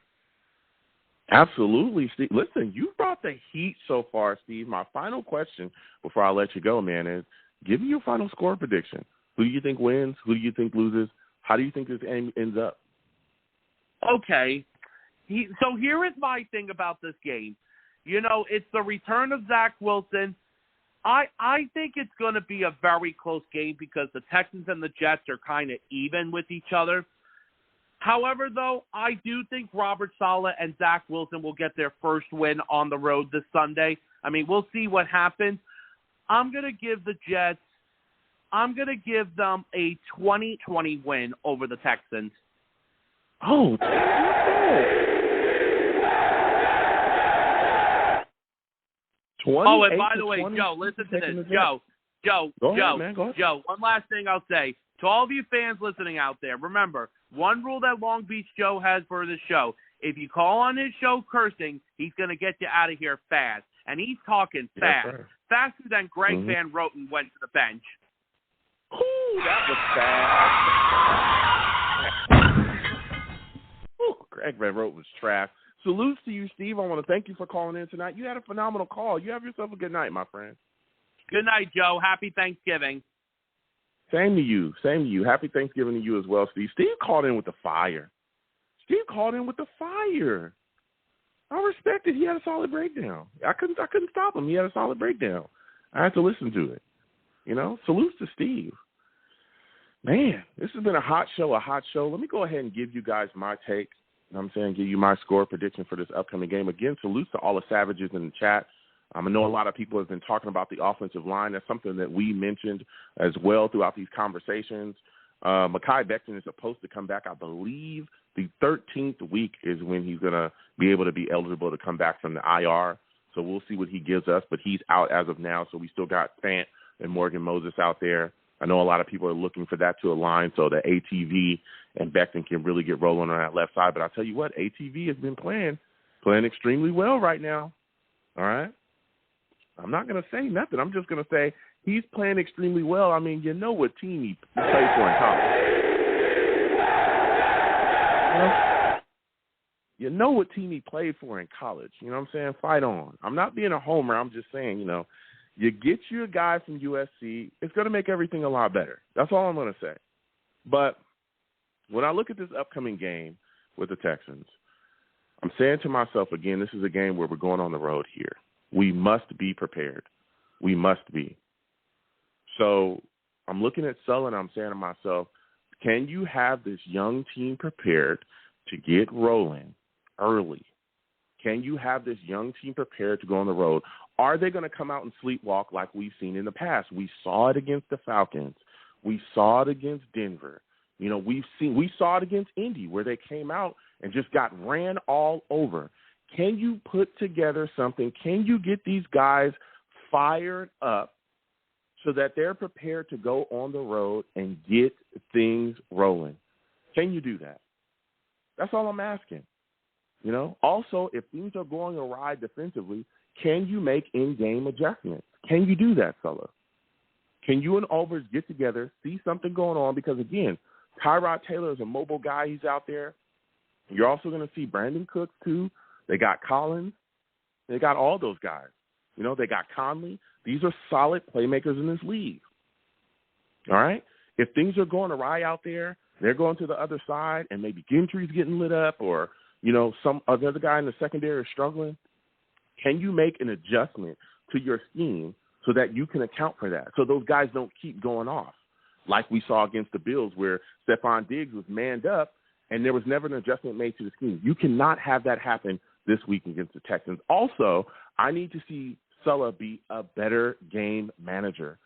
Absolutely, Steve. Listen, you brought the heat so far, Steve. My final question before I let you go, man, is give me your final score prediction. Who do you think wins? Who do you think loses? How do you think this game ends up? Okay. So here is my thing about this game. You know, it's the return of Zach Wilson. I think it's going to be a very close game because the Texans and the Jets are kind of even with each other. However, though, I do think Robert Saleh and Zach Wilson will get their first win on the road this Sunday. I mean, we'll see what happens. I'm going to give the Jets, I'm going to give them a 20-20 win over the Texans. Oh, Oh, and by the way, Joe, listen to this. Joe, Go ahead, man. Go ahead. Joe, one last thing I'll say. To all of you fans listening out there, remember, one rule that Long Beach Joe has for this show, if you call on his show cursing, he's going to get you out of here fast. And he's talking fast. Yes, faster than Greg Van Roten went to the bench. Ooh, that was fast. Ooh, Greg Van Roten was trash. Salute to you, Steve. I want to thank you for calling in tonight. You had a phenomenal call. You have yourself a good night, my friend. Good night, Joe. Happy Thanksgiving. Same to you. Same to you. Happy Thanksgiving to you as well, Steve. Steve called in with the fire. I respect it. He had a solid breakdown. I couldn't stop him. He had a solid breakdown. I had to listen to it. You know, salutes to Steve. Man, this has been a hot show. Let me go ahead and give you guys my take. You know what I'm saying? Give you my score prediction for this upcoming game. Again, salutes to all the Savages in the chat. I know a lot of people have been talking about the offensive line. That's something that we mentioned as well throughout these conversations. Mekhi Becton is supposed to come back, I believe, the 13th week is when he's going to be able to be eligible to come back from the IR. So we'll see what he gives us, but he's out as of now. So we still got Fant and Morgan Moses out there. I know a lot of people are looking for that to align so that ATV and Becton can really get rolling on that left side. But I'll tell you what, ATV has been playing extremely well right now. All right? I'm not going to say nothing. I'm just going to say he's playing extremely well. I mean, you know what team he played for in college. You know what team he played for in college. You know what I'm saying? Fight on. I'm not being a homer. I'm just saying, you know, you get you a guy from USC, it's going to make everything a lot better. That's all I'm going to say. But when I look at this upcoming game with the Texans, I'm saying to myself, again, this is a game where we're going on the road here. We must be prepared. We must be. So I'm looking at Saleh and I'm saying to myself, can you have this young team prepared to get rolling early? Can you have this young team prepared to go on the road? Are they going to come out and sleepwalk like we've seen in the past? We saw it against the Falcons. We saw it against Denver. You know, we saw it against Indy where they came out and just got ran all over. Can you put together something? Can you get these guys fired up so that they're prepared to go on the road and get things rolling? Can you do that? That's all I'm asking. You know, also, if things are going awry defensively, can you make in-game adjustments? Can you do that, Saleh? Can you and Albers get together, see something going on? Because, again, Tyrod Taylor is a mobile guy. He's out there. You're also going to see Brandon Cooks, too. They got Collins. They got all those guys. You know, they got Conley. These are solid playmakers in this league. All right? If things are going awry out there, they're going to the other side, and maybe Gentry's getting lit up or, you know, some other guy in the secondary is struggling, can you make an adjustment to your scheme so that you can account for that, so those guys don't keep going off like we saw against the Bills where Stephon Diggs was manned up and there was never an adjustment made to the scheme? You cannot have that happen this week against the Texans. Also, I need to see Saleh be a better game manager.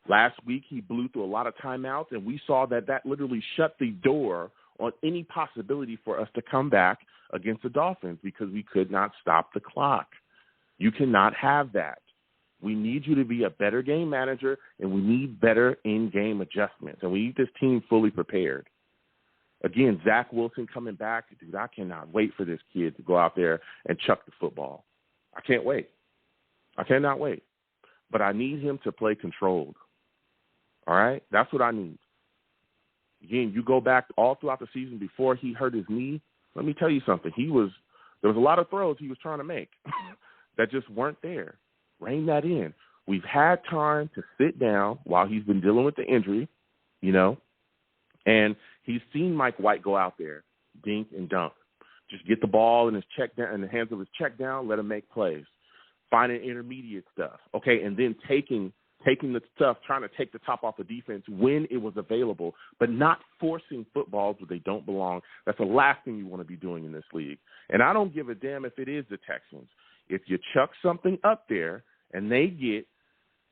Last week, he blew through a lot of timeouts, and we saw that literally shut the door on any possibility for us to come back against the Dolphins because we could not stop the clock. You cannot have that. We need you to be a better game manager, and we need better in-game adjustments, and we need this team fully prepared. Again, Zach Wilson coming back, dude, I cannot wait for this kid to go out there and chuck the football. I can't wait. I cannot wait. But I need him to play controlled. All right? That's what I need. Again, you go back all throughout the season before he hurt his knee. Let me tell you something. He was There was a lot of throws he was trying to make that just weren't there. Rein that in. We've had time to sit down while he's been dealing with the injury, you know, and he's seen Mike White go out there, dink and dunk. Just get the ball in the hands of his check down, let him make plays. Finding intermediate stuff, okay, and then taking the stuff, trying to take the top off the defense when it was available, but not forcing footballs where they don't belong. That's the last thing you want to be doing in this league. And I don't give a damn if it is the Texans. If you chuck something up there and they get,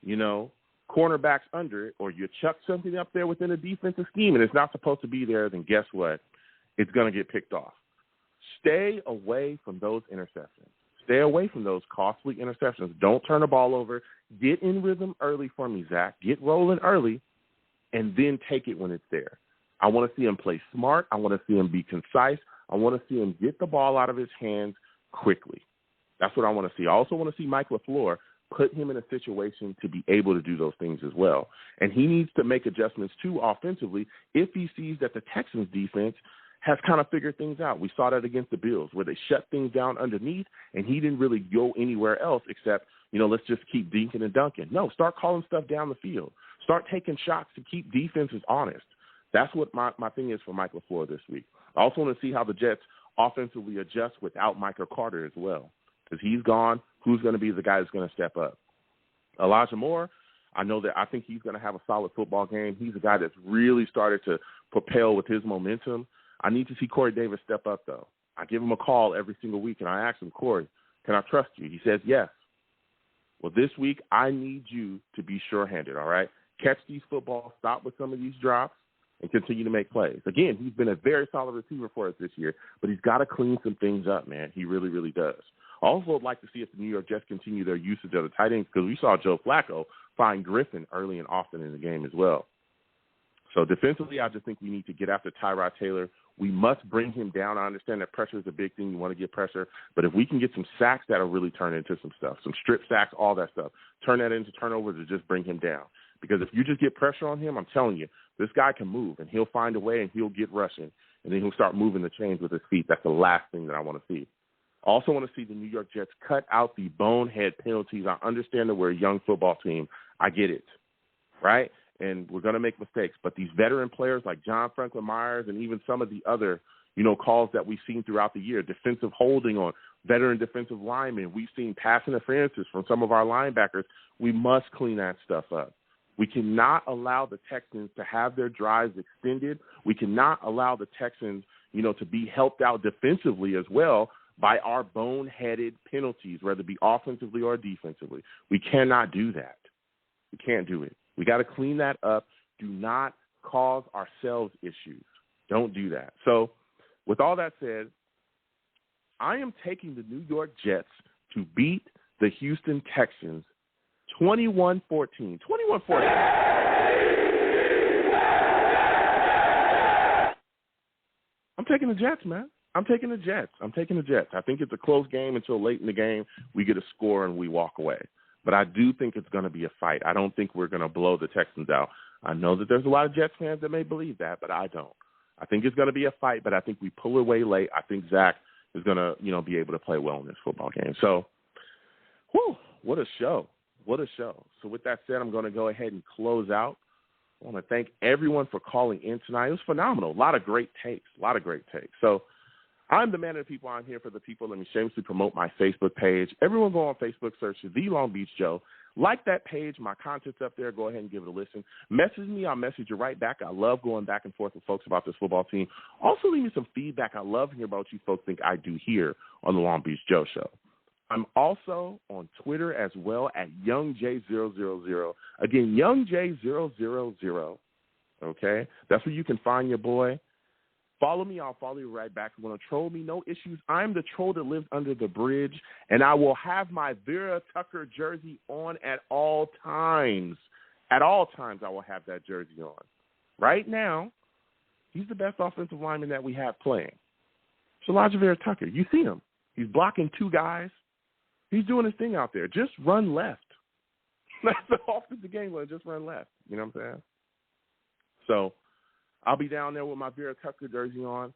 you know, cornerbacks under it, or you chuck something up there within a defensive scheme and it's not supposed to be there, then guess what? It's going to get picked off. Stay away from those interceptions. Stay away from those costly interceptions. Don't turn the ball over. Get in rhythm early for me, Zach. Get rolling early, and then take it when it's there. I want to see him play smart. I want to see him be concise. I want to see him get the ball out of his hands quickly. That's what I want to see. I also want to see Mike LaFleur put him in a situation to be able to do those things as well. And he needs to make adjustments, too, offensively, if he sees that the Texans' defense has kind of figured things out. We saw that against the Bills where they shut things down underneath, and he didn't really go anywhere else except, you know, let's just keep dinking and dunking. No, start calling stuff down the field. Start taking shots to keep defenses honest. That's what my thing is for Mike LaFleur this week. I also want to see how the Jets offensively adjust without Michael Carter as well. Because he's gone, who's going to be the guy that's going to step up? Elijah Moore, I think he's going to have a solid football game. He's a guy that's really started to propel with his momentum. I need to see Corey Davis step up, though. I give him a call every single week, and I ask him, Corey, can I trust you? He says yes. Well, this week, I need you to be sure-handed, all right? Catch these footballs, stop with some of these drops, and continue to make plays. Again, he's been a very solid receiver for us this year, but he's got to clean some things up, man. He really, really does. I also would like to see if the New York Jets continue their usage of the tight ends, because we saw Joe Flacco find Griffin early and often in the game as well. So defensively, I just think we need to get after Tyrod Taylor. We must bring him down. I understand that pressure is a big thing. You want to get pressure. But if we can get some sacks, that'll really turn into some stuff, some strip sacks, all that stuff. Turn that into turnovers to just bring him down. Because if you just get pressure on him, I'm telling you, this guy can move, and he'll find a way, and he'll get rushing, and then he'll start moving the chains with his feet. That's the last thing that I want to see. I also want to see the New York Jets cut out the bonehead penalties. I understand that we're a young football team. I get it, right? And we're going to make mistakes. But these veteran players like John Franklin Myers and even some of the other, calls that we've seen throughout the year, defensive holding on veteran defensive linemen. We've seen pass interferences from some of our linebackers. We must clean that stuff up. We cannot allow the Texans to have their drives extended. We cannot allow the Texans, to be helped out defensively as well by our boneheaded penalties, whether it be offensively or defensively. We cannot do that. We can't do it. We got to clean that up. Do not cause ourselves issues. Don't do that. So with all that said, I am taking the New York Jets to beat the Houston Texans 21-14. 21-14. I'm taking the Jets, man. I'm taking the Jets. I think it's a close game until late in the game. We get a score and we walk away. But I do think it's going to be a fight. I don't think we're going to blow the Texans out. I know that there's a lot of Jets fans that may believe that, but I don't. I think it's going to be a fight, but I think we pull away late. I think Zach is going to, be able to play well in this football game. So, what a show. What a show. So with that said, I'm going to go ahead and close out. I want to thank everyone for calling in tonight. It was phenomenal. A lot of great takes. So I'm the man of the people. I'm here for the people. Let me shamelessly promote my Facebook page. Everyone go on Facebook, search The Long Beach Joe. Like that page. My content's up there. Go ahead and give it a listen. Message me. I'll message you right back. I love going back and forth with folks about this football team. Also, leave me some feedback. I love hearing about what you folks think I do here on the Long Beach Joe Show. I'm also on Twitter as well at YoungJ000. Again, YoungJ000. Okay? That's where you can find your boy. Follow me. I'll follow you right back. If you want to troll me, no issues. I'm the troll that lives under the bridge, and I will have my Vera Tucker jersey on at all times. At all times, I will have that jersey on. Right now, he's the best offensive lineman that we have playing. It's Elijah Vera Tucker. You see him. He's blocking two guys. He's doing his thing out there. Just run left. That's the offensive game plan. Just run left. You know what I'm saying? So I'll be down there with my Vera Tucker jersey on,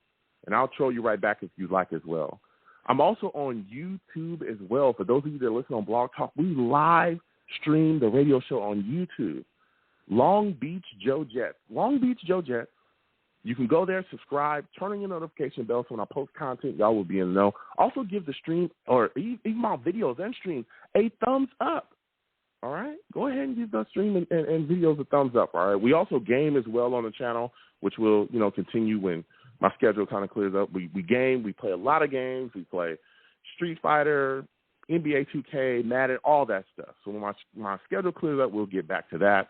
and I'll troll you right back if you'd like as well. I'm also on YouTube as well. For those of you that listen on Blog Talk, we live stream the radio show on YouTube. Long Beach Joe Jets. Long Beach Joe Jets. You can go there, subscribe, turn on your notification bell so when I post content, y'all will be in the know. Also give the stream, or even my videos and streams, a thumbs up. All right? Go ahead and give the stream and videos a thumbs up, all right? We also game as well on the channel, which will, continue when my schedule kind of clears up. We game. We play a lot of games. We play Street Fighter, NBA 2K, Madden, all that stuff. So when my schedule clears up, we'll get back to that.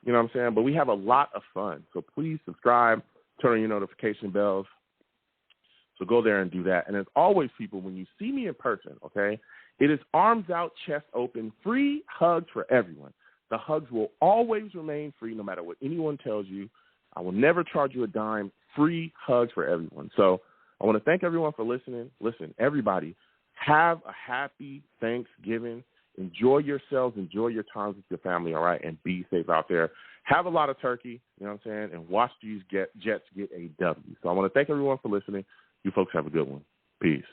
You know what I'm saying? But we have a lot of fun. So please subscribe, turn on your notification bells. So go there and do that. And as always, people, when you see me in person, okay, it is arms out, chest open, free hugs for everyone. The hugs will always remain free no matter what anyone tells you. I will never charge you a dime. Free hugs for everyone. So I want to thank everyone for listening. Listen, everybody, have a happy Thanksgiving. Enjoy yourselves. Enjoy your times with your family, all right, and be safe out there. Have a lot of turkey, you know what I'm saying, and watch these Jets get a W. So I want to thank everyone for listening. You folks have a good one. Peace.